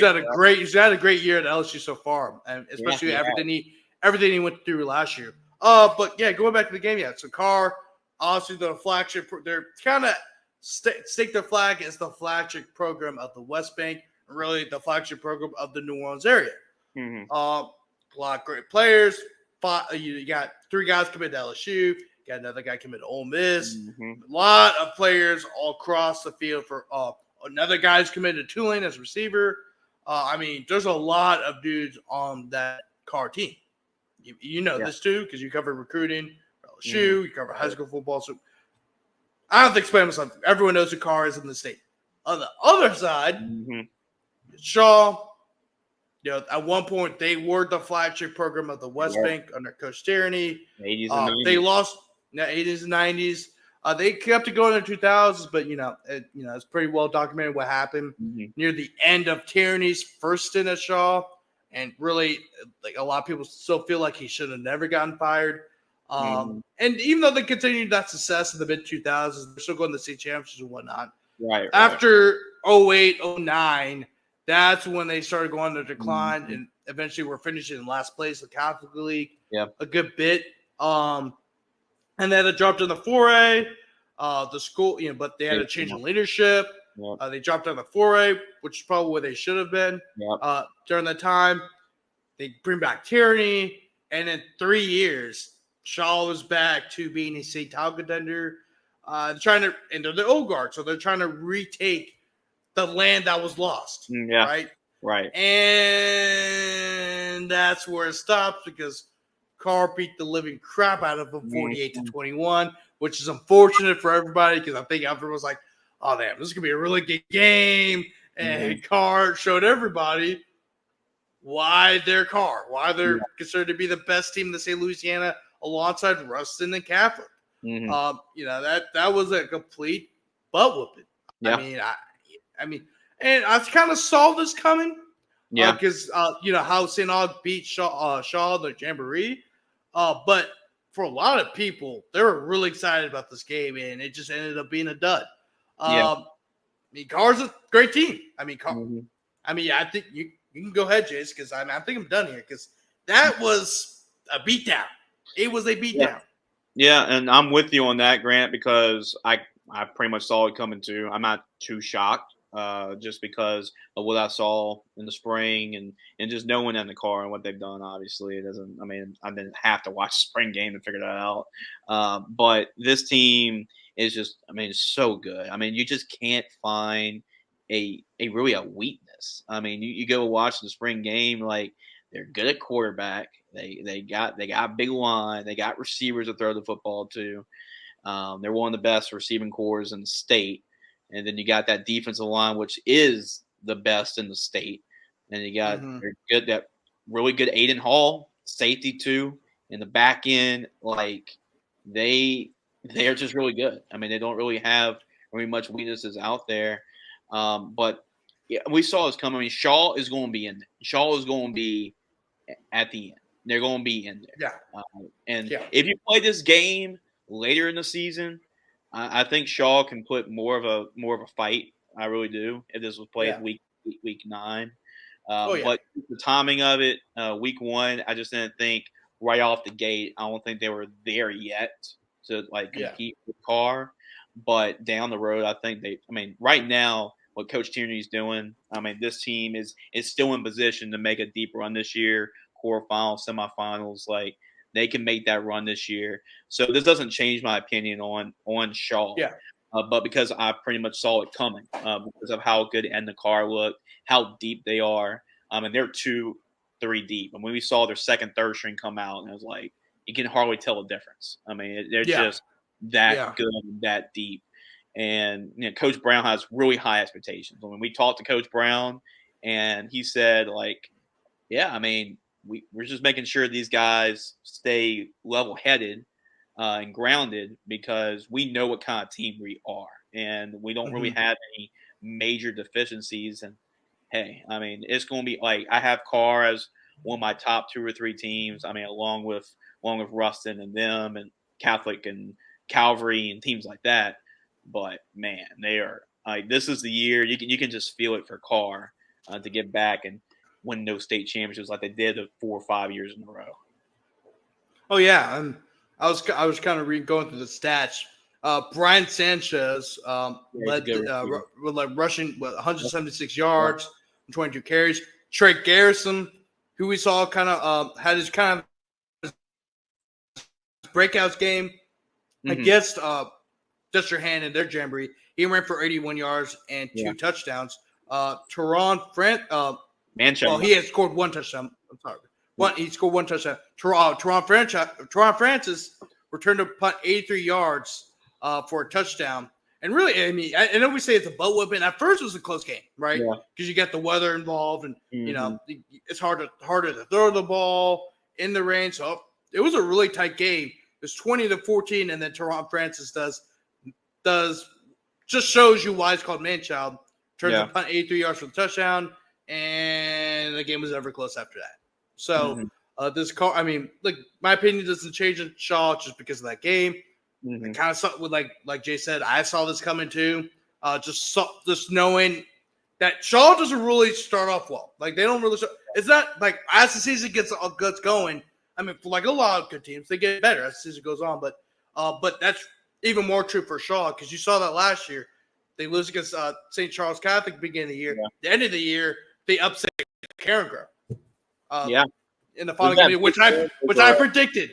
He's had a great year at LSU so far, and especially everything he went through last year. But going back to the game, so Karr, obviously the flagship. They're kind of stake their flag as the flagship program of the West Bank, and really the flagship program of the New Orleans area. Mm-hmm. A lot of great players. You got 3 guys committed to LSU. You got another guy committed to Ole Miss. Mm-hmm. A lot of players all across the field for another guy's committed to Tulane as a receiver. There's a lot of dudes on that Karr team. You know this too because you cover recruiting, LSU, you cover high school football. So I don't have to explain myself. Everyone knows who Karr is in the state. On the other side, Shaw. At one point they were the flagship program of the West Bank under Coach Tierney. 80s and 90s. They lost 80s and 90s. They kept it going in the 2000s, but it's pretty well documented what happened near the end of Tierney's first stint at Shaw, and really, like a lot of people still feel like he should have never gotten fired. And even though they continued that success in the mid 2000s, they're still going to state championships and whatnot. Right. After 08, 09, that's when they started going to decline, and eventually were finishing in last place in the Catholic League. Yeah, a good bit. And then it dropped in the 4A. The school, but they had a change in leadership. Yep. They dropped down the 4A, which is probably where they should have been. Yep. During that time, they bring back Tierney, and in 3 years, Shaw was back to being a state title contender. Trying to enter the old guard, so they're trying to retake the land that was lost. Right. And that's where it stops because Karr beat the living crap out of them 48-21, which is unfortunate for everybody because I think everyone was like, oh, damn, this is going to be a really good game. And Karr showed everybody why they're Karr, why they're considered to be the best team in the state of Louisiana alongside Ruston and Catholic. That was a complete butt whooping. Yeah. And I kind of saw this coming. Yeah. Because, how St. Aug beat Shaw in the Jamboree. But for a lot of people, they were really excited about this game, and it just ended up being a dud. Karr's a great team. I think you can go ahead, Jace, because I think I'm done here because that was a beatdown. It was a beatdown. Yeah, and I'm with you on that, Grant, because I pretty much saw it coming too. I'm not too shocked. Just because of what I saw in the spring and just knowing in the Karr and what they've done, obviously, it doesn't. I didn't have to watch the spring game to figure that out. But this team is just, it's so good. You just can't find a weakness. You go watch the spring game, like they're good at quarterback. They got a big line. They got receivers to throw the football to. They're one of the best receiving corps in the state. And then you got that defensive line, which is the best in the state. And you got that really good Aiden Hall, safety too, in the back end. Like they are just really good. They don't really have very much weaknesses out there. But yeah, we saw this coming. Shaw is going to be in there. Shaw is going to be at the end. They're going to be in there. Yeah. If you play this game later in the season, I think Shaw can put more of a fight. I really do. If this was played week 9, but the timing of it, week 1, I just didn't think right off the gate. I don't think they were there yet to compete with Karr. But down the road, I think they. Right now, what Coach Tierney's doing. This team is still in position to make a deep run this year, quarterfinals, semifinals, like. They can make that run this year. So this doesn't change my opinion on Shaw. Yeah. But because I pretty much saw it coming because of how good Edna Karr looked, how deep they are. And they're 2-3 deep. And when we saw their second, third string come out, and it was like, you can hardly tell a difference. They're just that good and that deep. And Coach Brown has really high expectations. When we talked to Coach Brown, and he said, yeah, I mean, we're just making sure these guys stay level-headed and grounded because we know what kind of team we are, and we don't really Mhm. have any major deficiencies. And hey, I mean, it's going to be like I have Carr as one of my top 2 or 3 teams. I mean, along with Ruston and them and Catholic and Calvary and teams like that. But man, they are like this is the year you can just feel it for Carr to get back and win those state championships like they did 4 or 5 years in a row. Oh yeah, and I was kind of going through the stats. Brian Sanchez Yeah, he's a led good receiver. rushing 176 yards, 22 carries. Trey Garrison, who we saw kind of had his kind of breakouts game against Destrehan and their jamboree. He ran for 81 yards and 2 touchdowns. Manchester. He had scored 1 touchdown. I'm sorry. He scored 1 touchdown. Teron Francis returned a punt 83 yards for a touchdown. And really, I mean, I know we say it's a butt whipping. At first, it was a close game, right? Because you got the weather involved, and it's harder to throw the ball in the rain. So it was a really tight game. It was 20-14, and then Teron Francis does just shows you why it's called man-child. Turns a punt 83 yards for the touchdown, and the game was ever close after that. So this call, I mean, like my opinion doesn't change in Shaw just because of that game. I kind of saw with like Jay said, I saw this coming too. Just knowing that Shaw doesn't really start off well. Like they don't really. It's not like as the season gets going. I mean, for like a lot of good teams, they get better as the season goes on. But that's even more true for Shaw because you saw that last year. They lose against St. Charles Catholic beginning of the year. The end of the year, they upset Karen Grove. In the final game, which I predicted.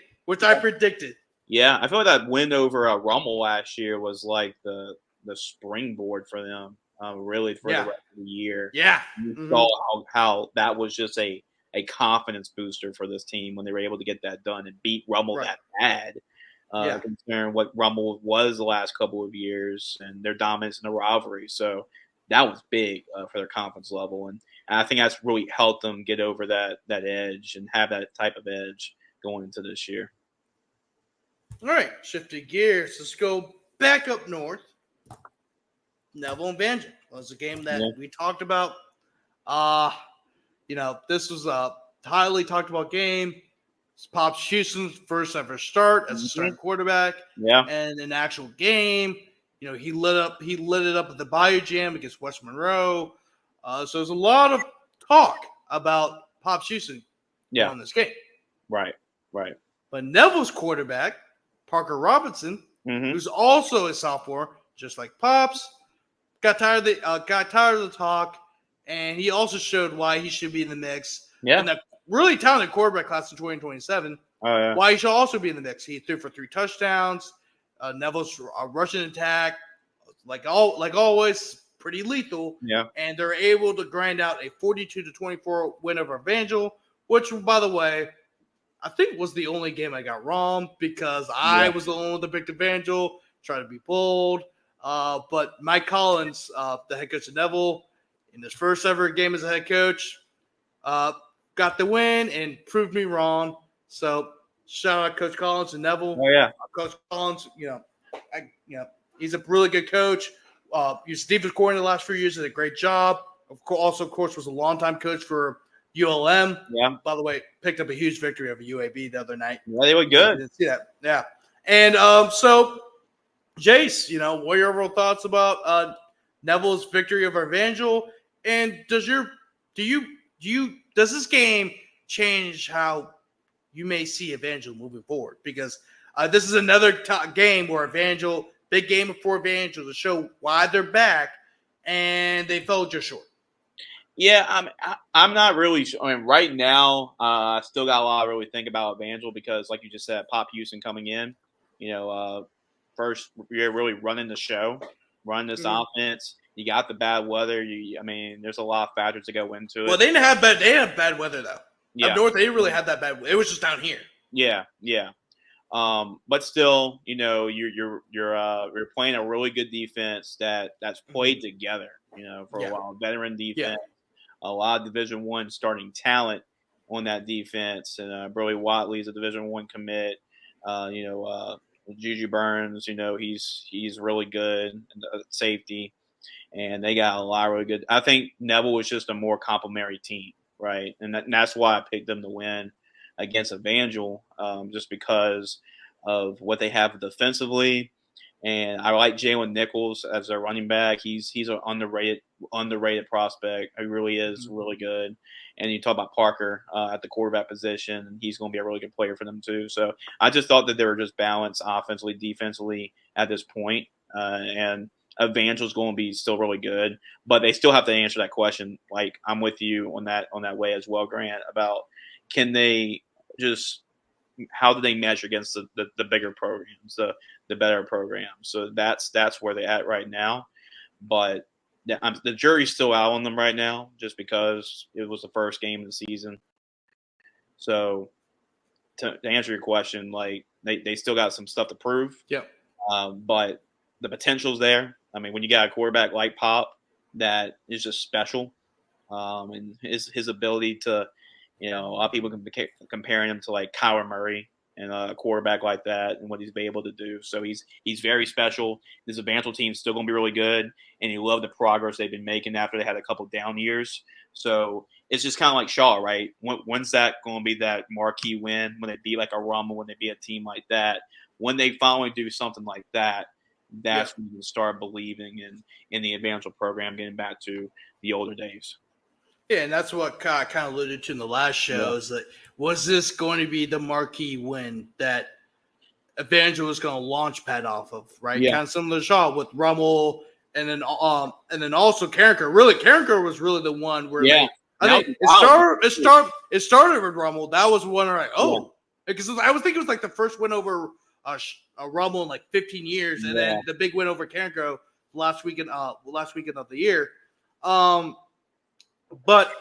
Yeah, I feel like that win over Rummel last year was like the springboard for them, really for the rest of the year. Yeah, you saw how that was just a confidence booster for this team when they were able to get that done and beat Rummel that bad. Considering what Rummel was the last couple of years and their dominance in the rivalry, so that was big for their confidence level, and I think that's really helped them get over that edge and have that type of edge going into this year. All right, shifting gears. Let's go back up north. Neville and Evangel was a game that we talked about. This was a highly talked about game. It's Pops Houston's first ever start as a starting quarterback. And an actual game. He lit it up at the Bayou Jam against West Monroe. So there's a lot of talk about Pops Houston on this game. Right. But Neville's quarterback, Parker Robinson, who's also a sophomore, just like Pops, got tired of the talk, and he also showed why he should be in the mix. In that really talented quarterback class in 2027. Why he should also be in the mix. He threw for 3 touchdowns. Neville's rushing attack, like always, pretty lethal. And they're able to grind out a 42-24 win over Evangel, which, by the way, I think was the only game I got wrong because I was the only one that picked Evangel, trying to be bold. But Mike Collins, the head coach of Neville, in his first ever game as a head coach, got the win and proved me wrong. So shout out Coach Collins and Neville. Coach Collins, he's a really good coach. He's defensive coordinator the last few years, did a great job. Of course, was a longtime coach for ULM. By the way, picked up a huge victory over UAB the other night. They were good. Didn't see that. Yeah. And so, Jace, what are your overall thoughts about Neville's victory over Evangel? And does this game change how you may see Evangel moving forward? Because this is another game where Evangel, big game for Evangel to show why they're back, and they fell just short. Yeah, I'm not really sure. I mean, right now, I still got a lot to really think about Evangel because, like you just said, Pop Houston coming in, first you're really running the show, running this offense. You got the bad weather. There's a lot of factors to go into it. Well, they didn't have bad. They had bad weather though. Up north, they didn't really have that bad. It was just down here. Yeah. But still, you're playing a really good defense that's played together. For a while, veteran defense, a lot of Division I starting talent, on that defense, and Burley Watley's a Division I commit. Juju Burns, he's really good at safety, and they got a lot of really good. I think Neville was just a more complimentary team, right? And that's why I picked them to win against Evangel, just because of what they have defensively. And I like Jalen Nichols as their running back. He's an underrated prospect. He really is really good. And you talk about Parker at the quarterback position, and he's going to be a really good player for them too. So I just thought that they were just balanced offensively, defensively at this point. And Evangel's going to be still really good, but they still have to answer that question. Like, I'm with you on that way as well, Grant, about can they just – how do they measure against the bigger programs, the better programs? So that's where they're at right now. But the jury's still out on them right now, just because it was the first game of the season. So to answer your question, like they still got some stuff to prove. Yeah. But the potential's there. I mean, when you got a quarterback like Pop that is just special, and his ability to, a lot of people can be comparing him to like Kyler Murray and a quarterback like that and what he's been able to do. So he's very special. This Evangel team's still going to be really good, and you love the progress they've been making after they had a couple down years. So it's just kind of like Shaw, right? When's that going to be that marquee win? When they beat like a Rummel, when they beat a team like that? When they finally do something like that, that's when you start believing in the Evangel program getting back to the older days. Yeah, and that's what I kind of alluded to in the last show is that was this going to be the marquee win that Evangel was going to launch pad off of, right? Yeah. Kind of similar to Shaw with Rummel and then also Carricker. Really, Carricker was really the one where I think it started with Rummel. That was one where because I was thinking it was like the first win over a Rummel in like 15 years, and then the big win over Carricker last weekend of the year. But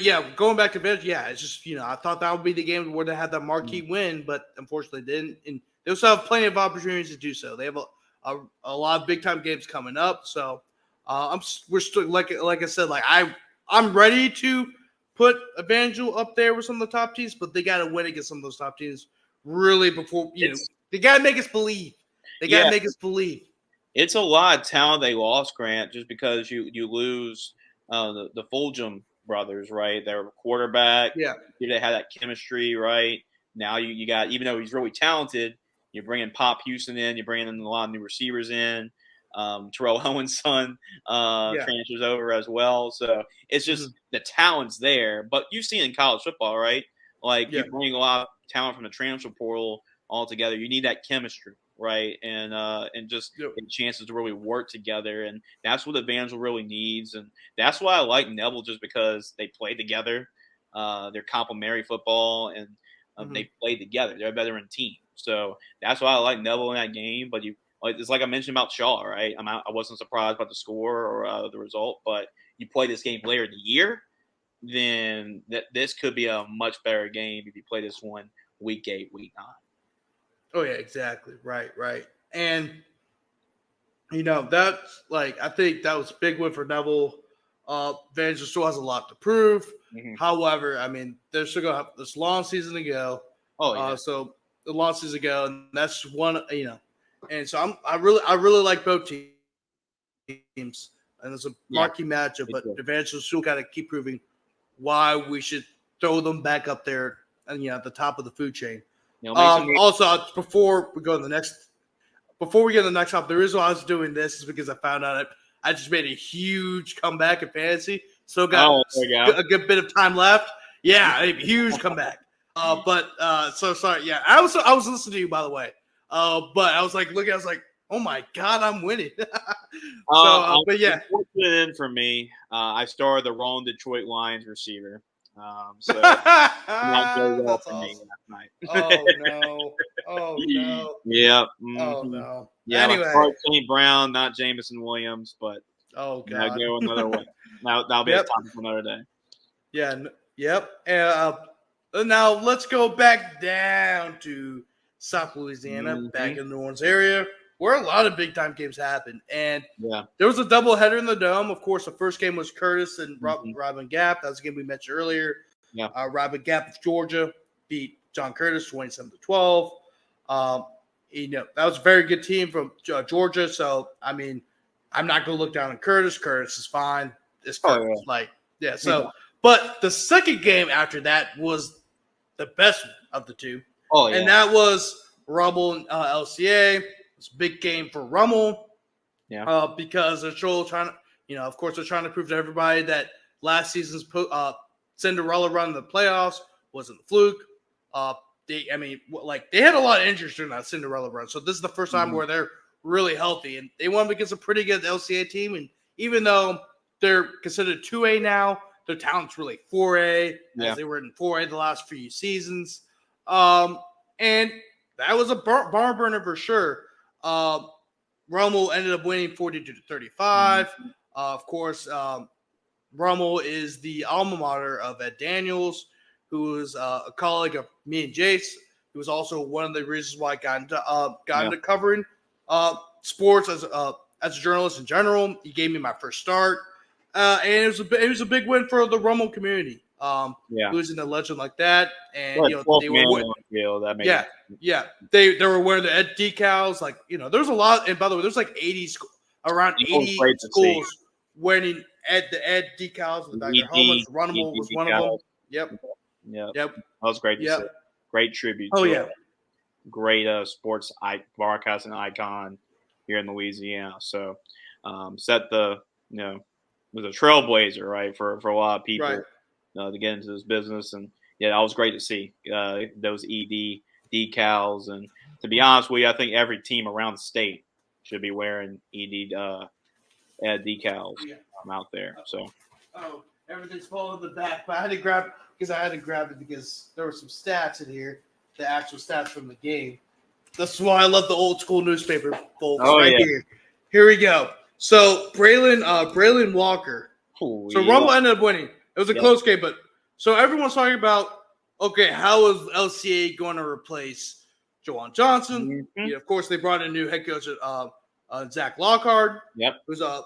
yeah, going back to Evangel, it's just, I thought that would be the game where they had that marquee win, but unfortunately didn't. And they also have plenty of opportunities to do so. They have a lot of big time games coming up. So we're still like I said, like I'm ready to put Evangel up there with some of the top teams, but they got to win against some of those top teams really before they got to make us believe. They got to make us believe. It's a lot of talent they lost, Grant, just because you lose the Fulgham brothers, right? They were quarterback. Yeah. They had that chemistry, right? Now you got, even though he's really talented, you're bringing Pop Houston in, you're bringing in a lot of new receivers in. Terrell Owens' son transfers over as well. So it's just the talent's there. But you've seen in college football, right? Like you bring a lot of talent from the transfer portal all together. You need that chemistry. Right, and just chances to really work together, and that's what Evangel really needs, and that's why I like Neville, just because they play together. They're complementary football, and they play together. They're a veteran team, so that's why I like Neville in that game. But it's like I mentioned about Shaw, right? I wasn't surprised about the score or the result, but you play this game later in the year, then this could be a much better game if you play this one week 8, week 9. Oh, yeah, exactly. Right. And, that's like, I think that was a big win for Neville. Evangel still has a lot to prove. Mm-hmm. However, I mean, they're still going to have this long season to go. Oh, yeah. So the long season to go, and that's one, and so I really like both teams. And it's a marquee matchup, but Evangel still got to keep proving why we should throw them back up there and, at the top of the food chain. Also, before we get to the next topic, the reason why I was doing this is because I found out I just made a huge comeback in fantasy. So got a good bit of time left. Yeah, a huge comeback. So sorry. Yeah, I was listening to you, by the way. But I was like looking. I was like, oh my god, I'm winning. But yeah, in for me, I started the wrong Detroit Lions receiver. So not very well for me last night. Oh no. Yeah. Mm-hmm. Oh no. Yeah. Anyway, St. Brown, not Jameson Williams, but oh god, I'll go another way. That'll be a topic for another day. Yeah. Yep. And now let's go back down to South Louisiana, back in the New Orleans area, where a lot of big time games happen. And Yeah. there was a doubleheader in the Dome. Of course, the first game was Curtis and Mhm. Robin Gap. That was a game we mentioned earlier. Yeah. Robin Gap of Georgia beat John Curtis 27-12. That was a very good team from Georgia. So, I mean, I'm not going to look down on Curtis. Curtis is fine. It's Curtis. So, but the second game after that was the best of the two. Oh, yeah. And that was Rummel and LCA. It's a big game for Rummel. Yeah. Because they're still trying to, of course, they're trying to prove to everybody that last season's Cinderella run in the playoffs wasn't a fluke. They had a lot of injuries during that Cinderella run. So this is the first time where they're really healthy. And they won against a pretty good LCA team. And even though they're considered 2A now, their talent's really 4A, as they were in 4A the last few seasons. And that was a barn burner for sure. Rummel ended up winning 42-35. Of course, Rummel is the alma mater of Ed Daniels, who is a colleague of me and Jace, who was also one of the reasons why I got into covering sports as a journalist in general. He gave me my first start, and it was a big win for the Rummel community. Losing a legend like that, and they were wearing the Ed decals. Like there's a lot, and by the way, there's like around 80 schools wearing the Ed decals in the back of their helmets. Rummel was one of them. Yep. That was great to see. Great tribute. A great sports broadcasting icon here in Louisiana. So set the was a trailblazer, right, for a lot of people. To get into this business, and that was great to see those ED decals. And to be honest with you, I think every team around the state should be wearing ED decals out there. So, everything's falling in the back, but I had to grab it because there were some stats in here, the actual stats from the game. That's why I love the old school newspaper, folks. Here we go. So Braylon Walker. Rummel ended up winning. It was a close game, but so everyone's talking about, okay, how is LCA going to replace Juwan Johnson? Of course, they brought in a new head coach, Zach Lockhart, who's a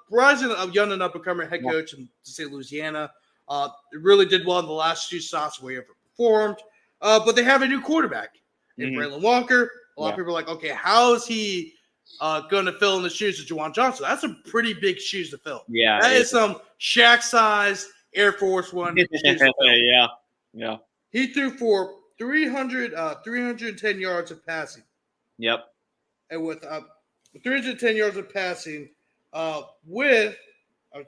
rising young and up and coming head coach in the state of Louisiana. It really did well in the last few stops where he ever performed. But they have a new quarterback in Braylon Walker. A lot of people are like, okay, how is he going to fill in the shoes of Juwan Johnson? That's some pretty big shoes to fill. Yeah, that is some Shaq size Air Force One shoes to fill. Yeah. He threw for 310 yards of passing. Yep. And with 310 yards of passing, with I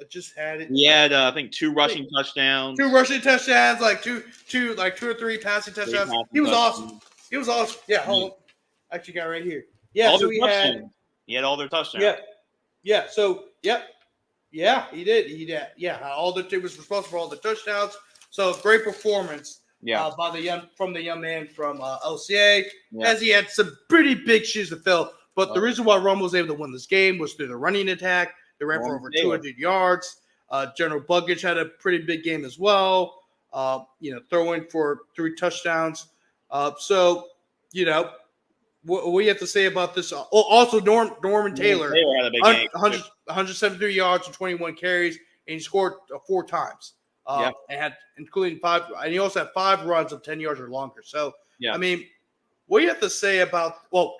just had it. He had I think 2 rushing touchdowns. 2 rushing touchdowns, like two or three passing touchdowns. He was awesome. Yeah, hold on. Actually got right here. Yeah, so he had all their touchdowns. Yeah. So yeah, he did. Yeah, he was responsible for all the touchdowns. So great performance. By the young man from LCA, as he had some pretty big shoes to fill. But the reason why Rummel was able to win this game was through the running attack. They ran for over 200 yards. General Buggage had a pretty big game as well. Throwing for 3 touchdowns. What do you have to say about this? Also, Norman Taylor had a big game. 173 yards and 21 carries, and he scored 4 times. And had including 5, and he also had 5 runs of 10 yards or longer. So, I mean, what do you have to say about? Well,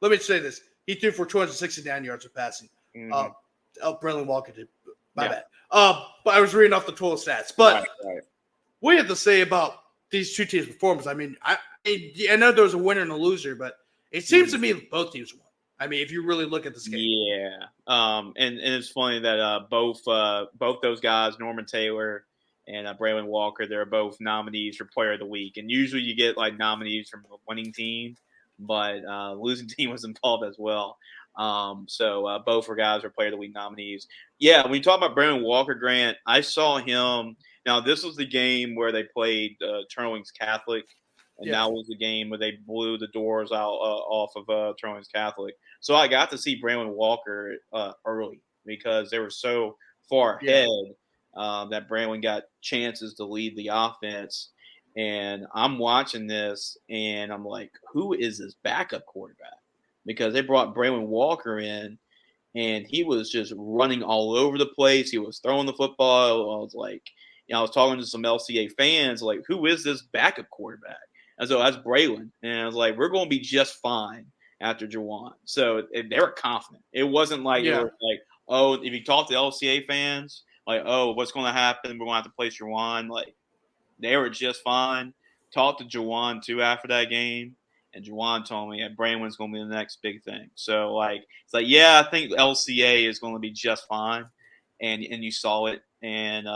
let me say this: he threw for 269 yards of passing. Braylon Walker did. My bad. But I was reading off the total stats. But what do you have to say about these two teams' performance? I mean, I know there was a winner and a loser, but it seems to me both teams won. I mean, if you really look at this game. Yeah. And it's funny that both those guys, Norman Taylor and Braylon Walker, they're both nominees for Player of the Week. And usually you get like nominees from the winning team, but losing team was involved as well. So both guys were Player of the Week nominees. Yeah, when you talk about Braylon Walker, Grant, I saw him. Now, this was the game where they played Turner Wings Catholic. And that was the game where they blew the doors out off of Turner Wings Catholic. So I got to see Braylon Walker early because they were so far ahead that Braylon got chances to lead the offense. And I'm watching this, and I'm like, who is this backup quarterback? because they brought Braylon Walker in, and he was just running all over the place. He was throwing the football. I was like, I was talking to some LCA fans, like, who is this backup quarterback? And so that's Braylon. And I was like, we're going to be just fine after Juwan. So they were confident. It wasn't like, it was like, oh, if you talk to LCA fans, like, oh, what's going to happen? We're going to have to place Juwan. Like, they were just fine. Talked to Juwan, too, after that game. And Juwan told me that Braylon's going to be the next big thing. So, like, it's like, yeah, I think LCA is going to be just fine. And you saw it. And,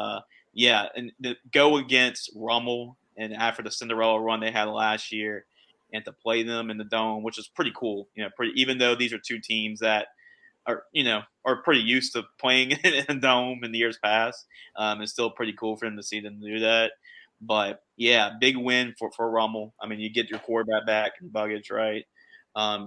and go against Rummel and after the Cinderella run they had last year and to play them in the Dome, which is pretty cool. Even though these are two teams that are pretty used to playing in a Dome in the years past. It's still pretty cool for them to see them do that. But, yeah, big win for Rummel. I mean, you get your quarterback back in Buggage, right?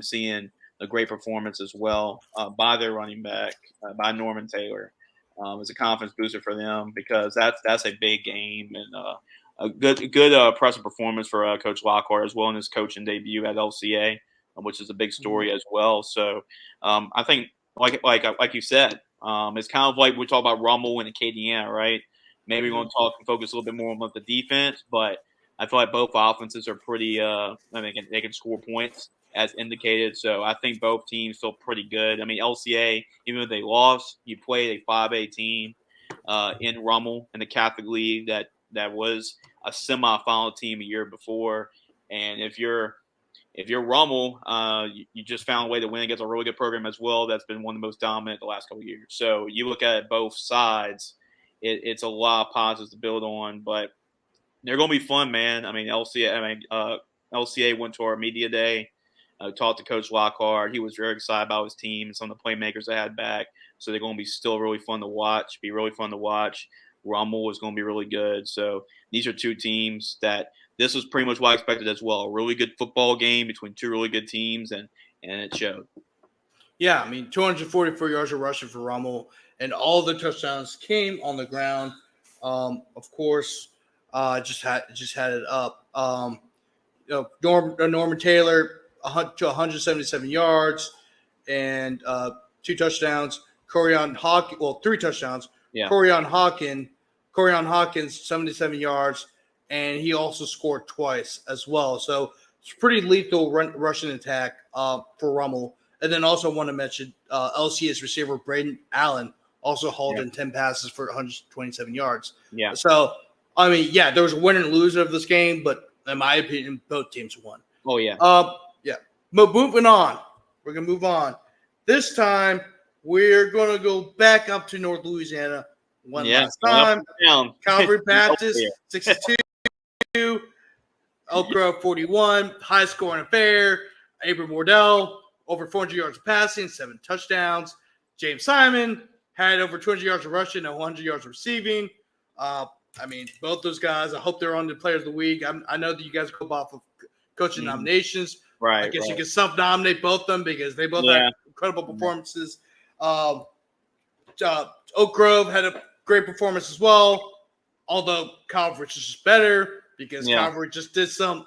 Seeing a great performance as well by their running back, by Norman Taylor. It's a confidence booster for them because that's a big game and a good impressive performance for Coach Lockhart as well in his coaching debut at LCA, which is a big story as well. So I think, like you said, it's kind of like we talk about Rummel and Acadiana, right? Maybe we're going to talk and focus a little bit more on the defense, but I feel like both offenses are pretty. They can score points as indicated. So I think both teams feel pretty good. I mean, LCA, even if they lost, you played a 5A team in Rummel in the Catholic League that was a semifinal team a year before. And if you're Rummel, you just found a way to win against a really good program as well. That's been one of the most dominant the last couple of years. So you look at it both sides. It's a lot of positives to build on, but they're going to be fun, man. I mean, LCA went to our media day, talked to Coach Lockhart. He was very excited about his team and some of the playmakers they had back. So they're going to be still really fun to watch. Rummel is going to be really good. So these are two teams that this was pretty much what I expected as well. A really good football game between two really good teams, and it showed. Yeah, I mean, 244 yards of rushing for Rummel, and all the touchdowns came on the ground. Of course, just had it up. Norman Taylor to 177 yards and 2 touchdowns. Three touchdowns. Yeah. Corian Hawkins 77 yards, and he also scored twice as well. So it's pretty lethal rushing attack for Rummel. And then also want to mention LCS receiver Braden Allen also hauled in 10 passes for 127 yards. Yeah. So, I mean, there was a winner and loser of this game, but in my opinion, both teams won. Oh, yeah. But moving on. We're going to move on. This time, we're going to go back up to North Louisiana one last time. Calvary Baptist, 62. Elk Grove, 41. High-scoring affair. Abram Wardell, over 400 yards of passing, 7 touchdowns. James Simon had over 200 yards of rushing and 100 yards of receiving. I mean, both those guys, I hope they're on the Players of the Week. I know that you guys go off of coaching nominations. Right. I guess you can self-nominate both of them because they both had incredible performances. Oak Grove had a great performance as well, although Calvary is just better because Calvary just did some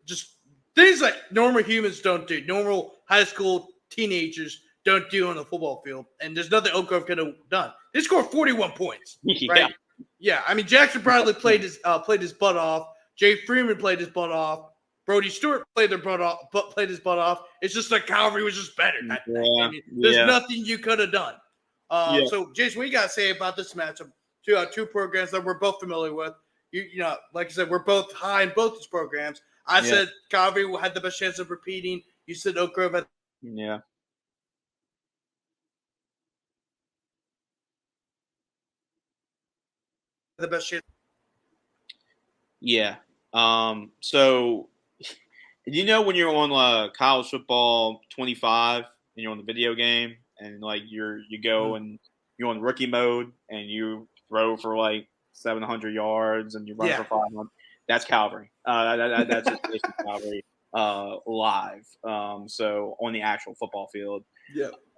just things like normal humans don't do, normal high school teenagers don't do on the football field, and there's nothing Oak Grove could have done. They scored 41 points, right? Yeah, I mean, Jackson Bradley played his butt off. Jay Freeman played his butt off. Brody Stewart played his butt off. It's just like Calvary was just better. I mean, there's nothing you could have done. So, Jace, what you got to say about this matchup? Two programs that we're both familiar with. You know, like I said, we're both high in both these programs. I said Calvary had the best chance of repeating. You said Oak Grove had the best chance. Yeah. So, you know when you're on college football 25 and you're on the video game and like you go and you're on rookie mode and you throw for like 700 yards and you run for 500. That's Calvary. That's just Calvary live. So on the actual football field,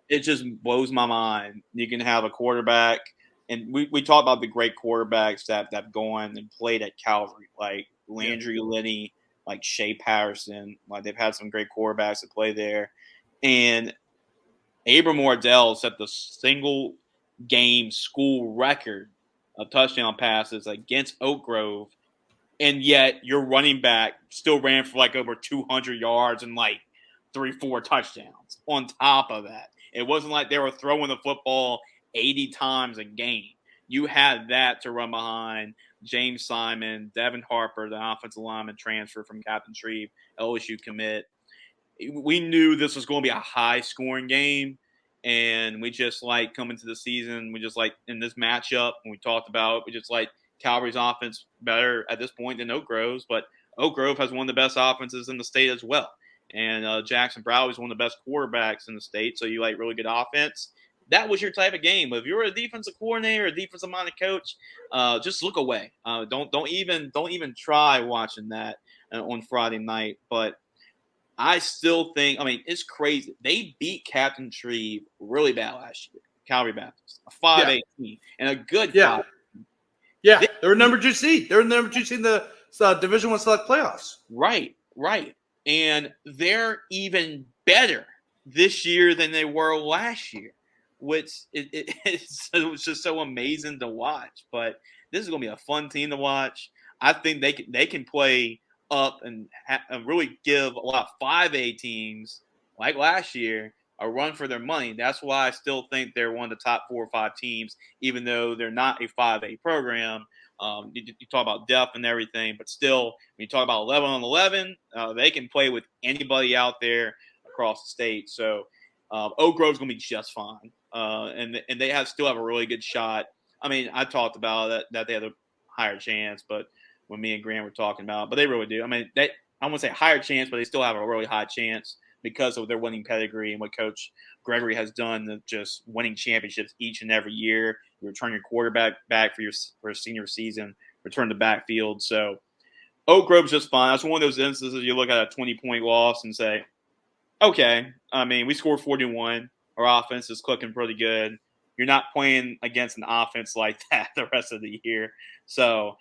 it just blows my mind. You can have a quarterback, and we talk about the great quarterbacks that have gone and played at Calvary, like Landry Linney, like Shea Patterson. Like they've had some great quarterbacks to play there, and Abram Wardell set the single game school record of touchdown passes against Oak Grove, and yet your running back still ran for like over 200 yards and like 3-4 touchdowns on top of that. It wasn't like they were throwing the football 80 times a game. You had that to run behind James Simon, Devin Harper, the offensive lineman transfer from Captain Shreve, LSU commit. We knew this was going to be a high-scoring game, and we just like coming to the season, we just like in this matchup, when we talked about it, we just like Calvary's offense better at this point than Oak Grove's, but Oak Grove has one of the best offenses in the state as well. And Jackson Browley is one of the best quarterbacks in the state, so you like really good offense. That was your type of game. But if you're a defensive coordinator, a defensive-minded coach, just look away. Don't even try watching that on Friday night. But I still think, I mean, it's crazy. They beat Captain Shreve really bad last year, Calvary Baptist, a 5-8 team, and a good 5. Yeah, they were number 2 seed. They were number 2 seed in the Division I Select playoffs. Right. And they're even better this year than they were last year, which it was just so amazing to watch. But this is going to be a fun team to watch. I think they can play up and really give a lot of 5A teams like last year a run for their money. That's why I still think they're one of the top 4 or 5 teams, even though they're not a 5A program. You talk about depth and everything, but still, when you talk about 11 on 11, they can play with anybody out there across the state. So Oak Grove's going to be just fine, and they still have a really good shot. I mean, I talked about that they had a higher chance, but when me and Grant were talking about, but they really do. I mean, I won't say higher chance, but they still have a really high chance because of their winning pedigree and what Coach Gregory has done, just winning championships each and every year. You return your quarterback back for your senior season, return the backfield. So Oak Grove's just fine. That's one of those instances you look at a 20-point loss and say, okay, I mean, we scored 41. Our offense is clicking pretty good. You're not playing against an offense like that the rest of the year. So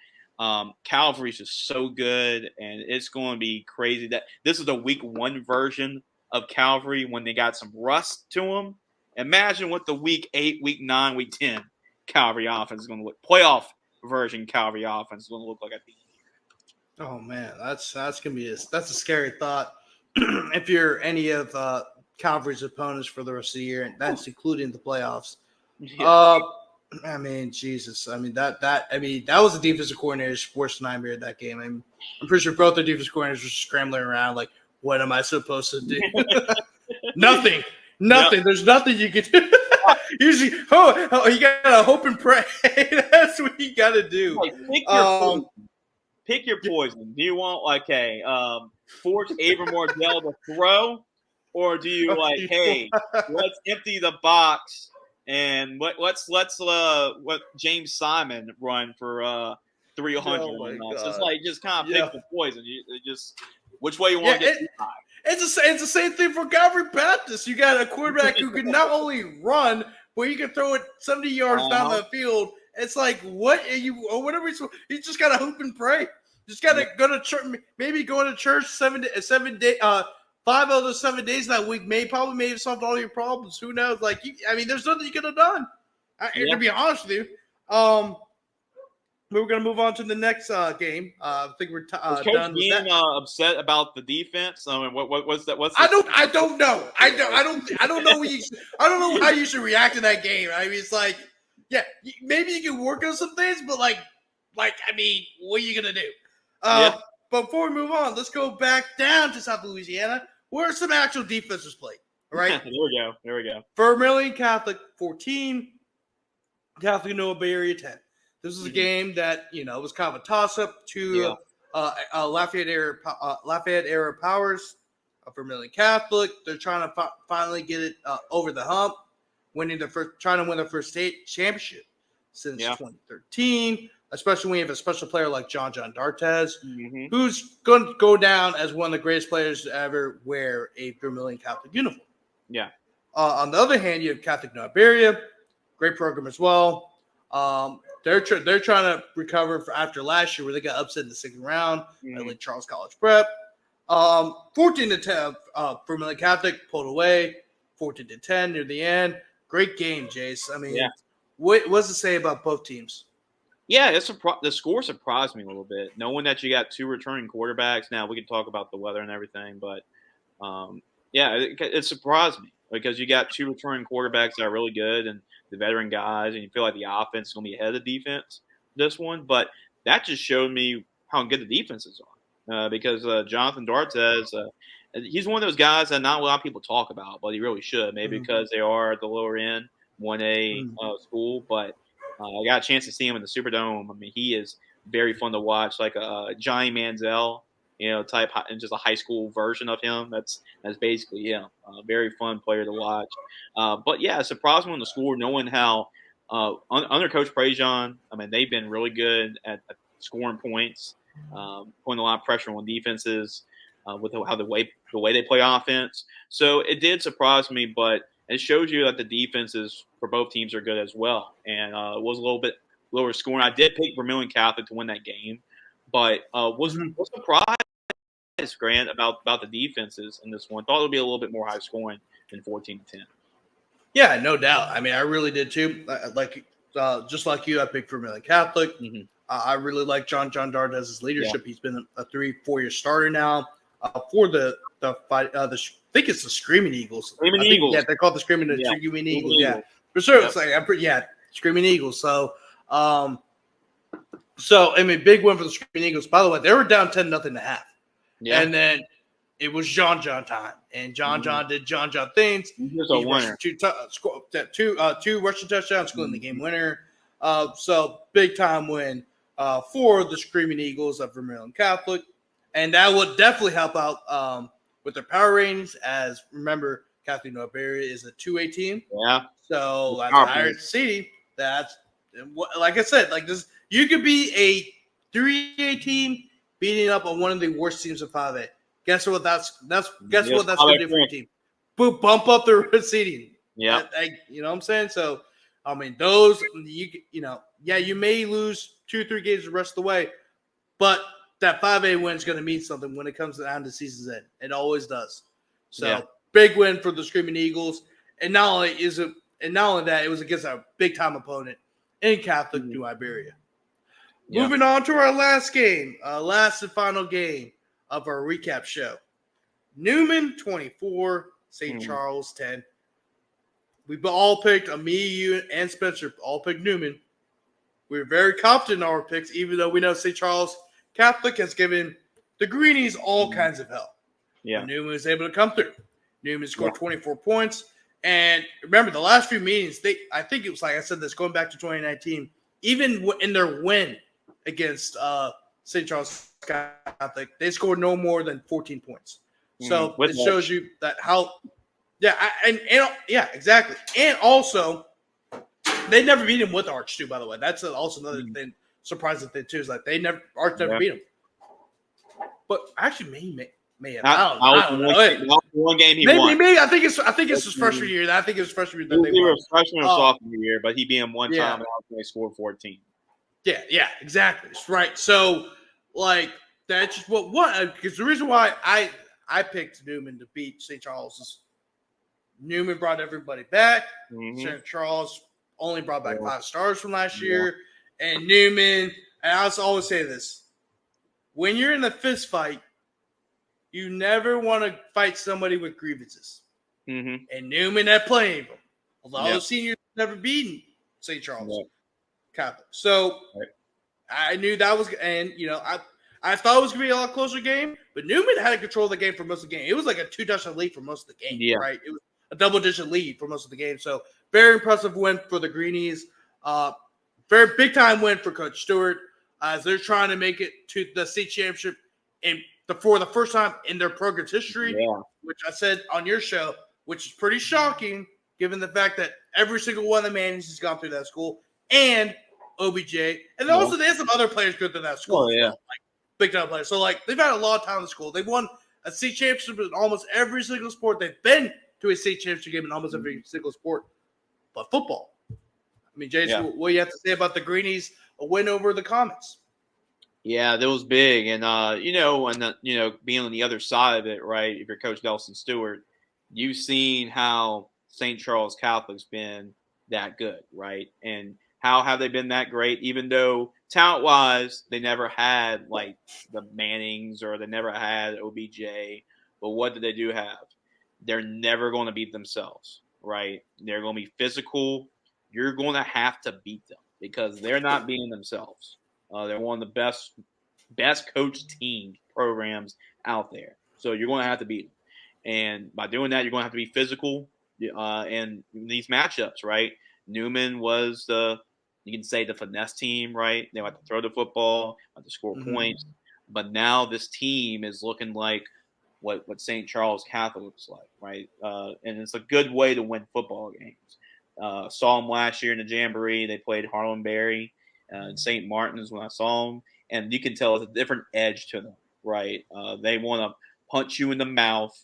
Calvary's just so good, and it's going to be crazy. That this is a week 1 version of Calvary when they got some rust to them. Imagine what the week 8, week 9, week 10 Calvary offense is going to look. Playoff version Calvary offense is going to look like at the end. Oh man, that's gonna be that's a scary thought. If you're any of Calvary's opponents for the rest of the year, and that's including the playoffs. Yeah. I mean, Jesus. I mean that was the defensive coordinator's worst nightmare of that game. I'm pretty sure both the defensive coordinators were scrambling around like, what am I supposed to do? Nothing. Yep. There's nothing you can do. Usually, you gotta hope and pray. That's what you gotta do. Like, pick your poison. Do you want force Abram Wardell to throw, or do you let's empty the box and let's let James Simon run for 300? So it's like just kind of pick the poison. Just which way you want to get. It's the same thing for Calvary Baptist. You got a quarterback who can not only run, but you can throw it 70 yards down the field. It's like, what are you, or whatever. You just got to hope and pray. Just got to go to church, maybe go to church 7 days, 5 out of those 7 days that week may have solved all your problems. Who knows? Like, there's nothing you could have done. To be honest with you. We're going to move on to the next game. I think we're done with that. Upset about the defense. I mean, what's that? I don't know. I don't know. I don't know how you should react to that game. I mean, it's like, yeah, maybe you can work on some things, but I mean, what are you gonna do? But before we move on, let's go back down to South Louisiana, where some actual defense was played. All right. There we go. Vermillion Catholic 14, Catholic No Iberia 10. This is a game that was kind of a toss-up to Lafayette era powers. Vermillion Catholic, they're trying to finally get it over the hump, trying to win their first state championship since 2013. Especially when you have a special player like John D'Artes, who's going to go down as one of the greatest players to ever wear a Vermillion Catholic uniform. On the other hand, you have Catholic No Iberia, great program as well. they're trying to recover after last year where they got upset in the second round at Lake Charles College Prep. 14-10, Vermillion Catholic pulled away, 14-10 near the end. Great game, Jace. I mean, what's to say about both teams? Yeah, the score surprised me a little bit, knowing that you got two returning quarterbacks. Now we can talk about the weather and everything, but it surprised me because you got two returning quarterbacks that are really good and the veteran guys, and you feel like the offense is going to be ahead of the defense this one. But that just showed me how good the defenses are because Jonathan D'Artes, he's one of those guys that not a lot of people talk about, but he really should. Maybe because they are at the lower end, 1A school, but I got a chance to see him in the Superdome. I mean, he is very fun to watch, like a Johnny Manziel, type, and just a high school version of him. That's basically him. Very fun player to watch. But yeah, it surprised me on the score, knowing how under Coach Prejean, I mean, they've been really good at scoring points, putting a lot of pressure on defenses with how the way they play offense. So it did surprise me, but it shows you that the defenses for both teams are good as well. And it was a little bit lower scoring. I did pick Vermillion Catholic to win that game, but was surprised, Grant, about the defenses in this one. Thought it would be a little bit more high scoring than 14-10. Yeah, no doubt. I mean, I really did too. Just like you, I picked Vermillion Catholic. I really like John D'Artes' leadership. He's been a 3-4 year starter now for the fight. I think it's the Screaming Eagles. Eagles. Yeah, they call it the Screaming Eagles. Yeah, for sure. It's like Screaming Eagles. So, I mean, big win for the Screaming Eagles. By the way, they were down 10-0 at half. Yeah, and then it was John time, and John did John things. He was a winner. Two rushing touchdowns, scoring the game winner. So big time win for the Screaming Eagles of Vermillion Catholic, and that would definitely help out with their power ratings. As remember, Catholic Iberia is a 2A team. Yeah. So that's higher seeding. That's like I said, like this. You could be a 3A team beating up on one of the worst teams of 5A. Guess what? That's going to do for your team. Bump up the seeding. Yeah. You know what I'm saying? So, I mean, those you may lose 2-3 games the rest of the way, but that 5A win is going to mean something when it comes down to season's end. It always does. So big win for the Screaming Eagles, and not only that, it was against a big time opponent in Catholic New Iberia. Yeah. Moving on to our last game, last and final game of our recap show. Newman 24, St. Charles 10. We all picked, me, you, and Spencer all picked Newman. We were very confident in our picks, even though we know St. Charles Catholic has given the Greenies all kinds of help. Yeah. Newman was able to come through. Newman scored 24 points. And remember, the last few meetings, I think it was like I said this, going back to 2019, even in their win against St. Charles Catholic, they scored no more than 14 points. So it shows you that how – exactly. And also, they never beat him with Arch, too, by the way. That's also another thing, surprising thing, too, is like Arch never beat him. But actually, may have. I don't know. One game he won. Maybe I think it's his freshman year. I think it was freshman year that they won. Freshman or sophomore year, but he beat him one time and they scored 14. Yeah, exactly. Right. So, like, that's just because the reason why I picked Newman to beat St. Charles is Newman brought everybody back. St. Charles only brought back 5 stars from last year. And Newman, and I always say this, when you're in a fist fight, you never want to fight somebody with grievances. And Newman had plenty of them. Although the seniors never beaten St. Charles Catholic. So I knew that was, and I thought it was going to be a lot closer game, but Newman had control of the game for most of the game. It was like a 2-touchdown lead for most of the game, right? It was a double-digit lead for most of the game. So very impressive win for the Greenies. Very big-time win for Coach Stewart as they're trying to make it to the state championship for the first time in their program's history, which I said on your show, which is pretty shocking given the fact that every single one of the Mannings has gone through that school and OBJ. And then also they have some other players good to that school. Like big-time players. So, like, they've had a lot of time in the school. They've won a state championship in almost every single sport. They've been to a state championship game in almost every single sport. But football, I mean, Jace, what do you have to say about the Greenies' a win over the Comets? Yeah, that was big, and being on the other side of it, right? If you're Coach Nelson Stewart, you've seen how St. Charles Catholic's been that good, right? And how have they been that great? Even though talent-wise, they never had like the Mannings or they never had OBJ, but what did they do have? They're never going to beat themselves, right? They're going to be physical. You're going to have to beat them because they're not beating themselves. They're one of the best coached team programs out there. So you're going to have to beat them. And by doing that, you're going to have to be physical in these matchups, right? Newman was you can say the finesse team, right? They like to throw the football, like to score points. But now this team is looking like what St. Charles Catholic looks like, right? And it's a good way to win football games. Saw them last year in the Jamboree. They played Harlan Berry and St. Martin's when I saw them. And you can tell it's a different edge to them, right? They want to punch you in the mouth.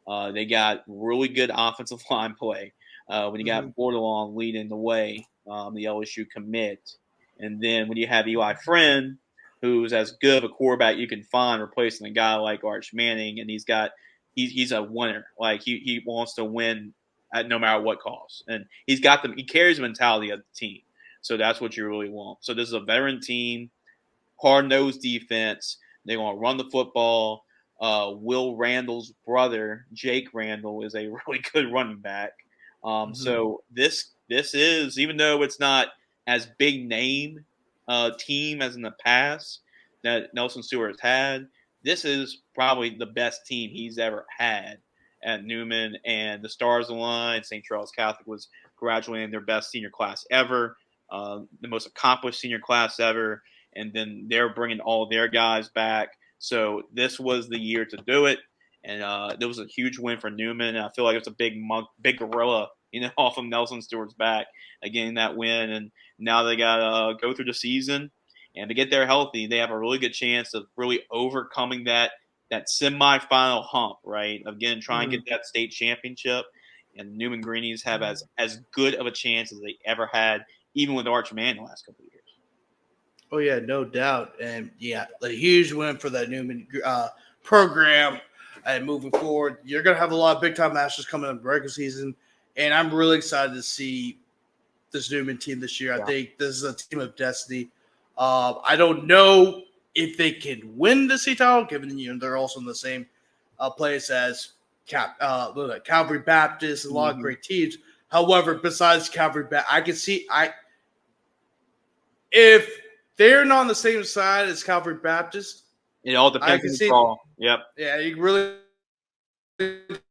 They got really good offensive line play. When you got Bordelon leading the way, the LSU commit. And then when you have Eli Friend, who's as good of a quarterback you can find, replacing a guy like Arch Manning, and he's a winner. Like he wants to win at no matter what cost. And he carries the mentality of the team. So that's what you really want. So this is a veteran team. Hard-nosed defense. They're going to run the football. Will Randall's brother, Jake Randall, is a really good running back. So this is, even though it's not as big name team as in the past that Nelson Stewart has had, this is probably the best team he's ever had at Newman. And the stars aligned. St. Charles Catholic was graduating their best senior class ever, the most accomplished senior class ever. And then they're bringing all their guys back. So this was the year to do it. And there was a huge win for Newman. And I feel like it's a big gorilla, off of Nelson Stewart's back, getting that win. And now they got to go through the season. And to get there healthy, they have a really good chance of really overcoming that semifinal hump, right? Again, trying to get that state championship. And Newman Greenies have as good of a chance as they ever had, even with Arch Man the last couple of years. Oh, yeah, no doubt. And, yeah, a huge win for that Newman program. And moving forward, you're going to have a lot of big-time matches coming in the regular season. And I'm really excited to see this Newman team this year. I think this is a team of destiny. I don't know if they can win the state title, given they're also in the same place as Calvary Baptist, a lot of great teams. However, besides Calvary Baptist, I can see if they're not on the same side as Calvary Baptist. It all depends on the call. Yep. Yeah, you really depends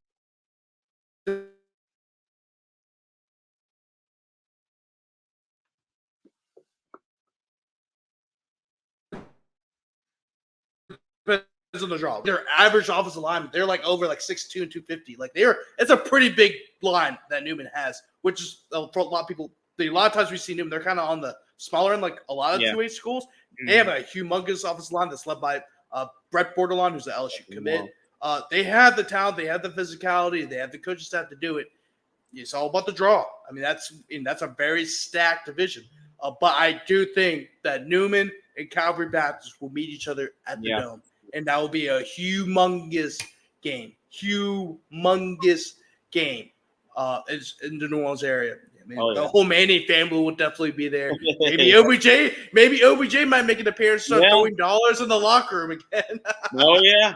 on the draw. Their average offensive line, they're like over like 6'2" and 250. Like it's a pretty big line that Newman has, which is for a lot of people. A lot of times we see Newman, they're kind of on the smaller end, like a lot of 2A schools. They have a humongous offensive line that's led by Brett Bordelon, who's the LSU commit. They have the talent, they have the physicality, they have the coaching staff to do it. It's all about the draw. I mean, that's a very stacked division. But I do think that Newman and Calvary Baptist will meet each other at the Dome, and that will be a humongous game. Humongous game. It's in the New Orleans area. I mean, the whole Manning family will definitely be there. Maybe OBJ might make an appearance, start throwing dollars in the locker room again. Oh yeah.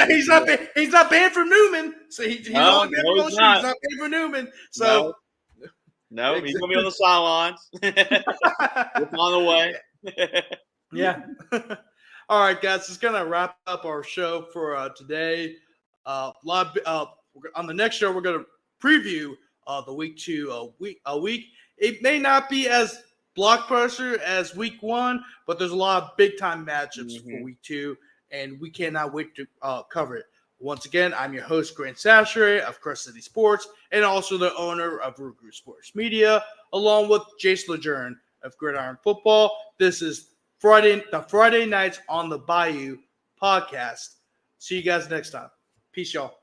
He's not banned from Newman. So he's only banned from LSU. He's not banned from Newman. So no, he's gonna be on the sidelines. It's on the way. Yeah. All right, guys, it's gonna wrap up our show for today. On the next show, we're gonna preview the week 2 week. It may not be as blockbuster as week 1, but there's a lot of big time matchups for week 2, and we cannot wait to cover it. Once again, I'm your host, Grant Sashere of Crest City Sports, and also the owner of Rugu Sports Media, along with Jace Lejeune of Gridiron Football. This is the Friday Nights on the Bayou podcast. See you guys next time. Peace, y'all.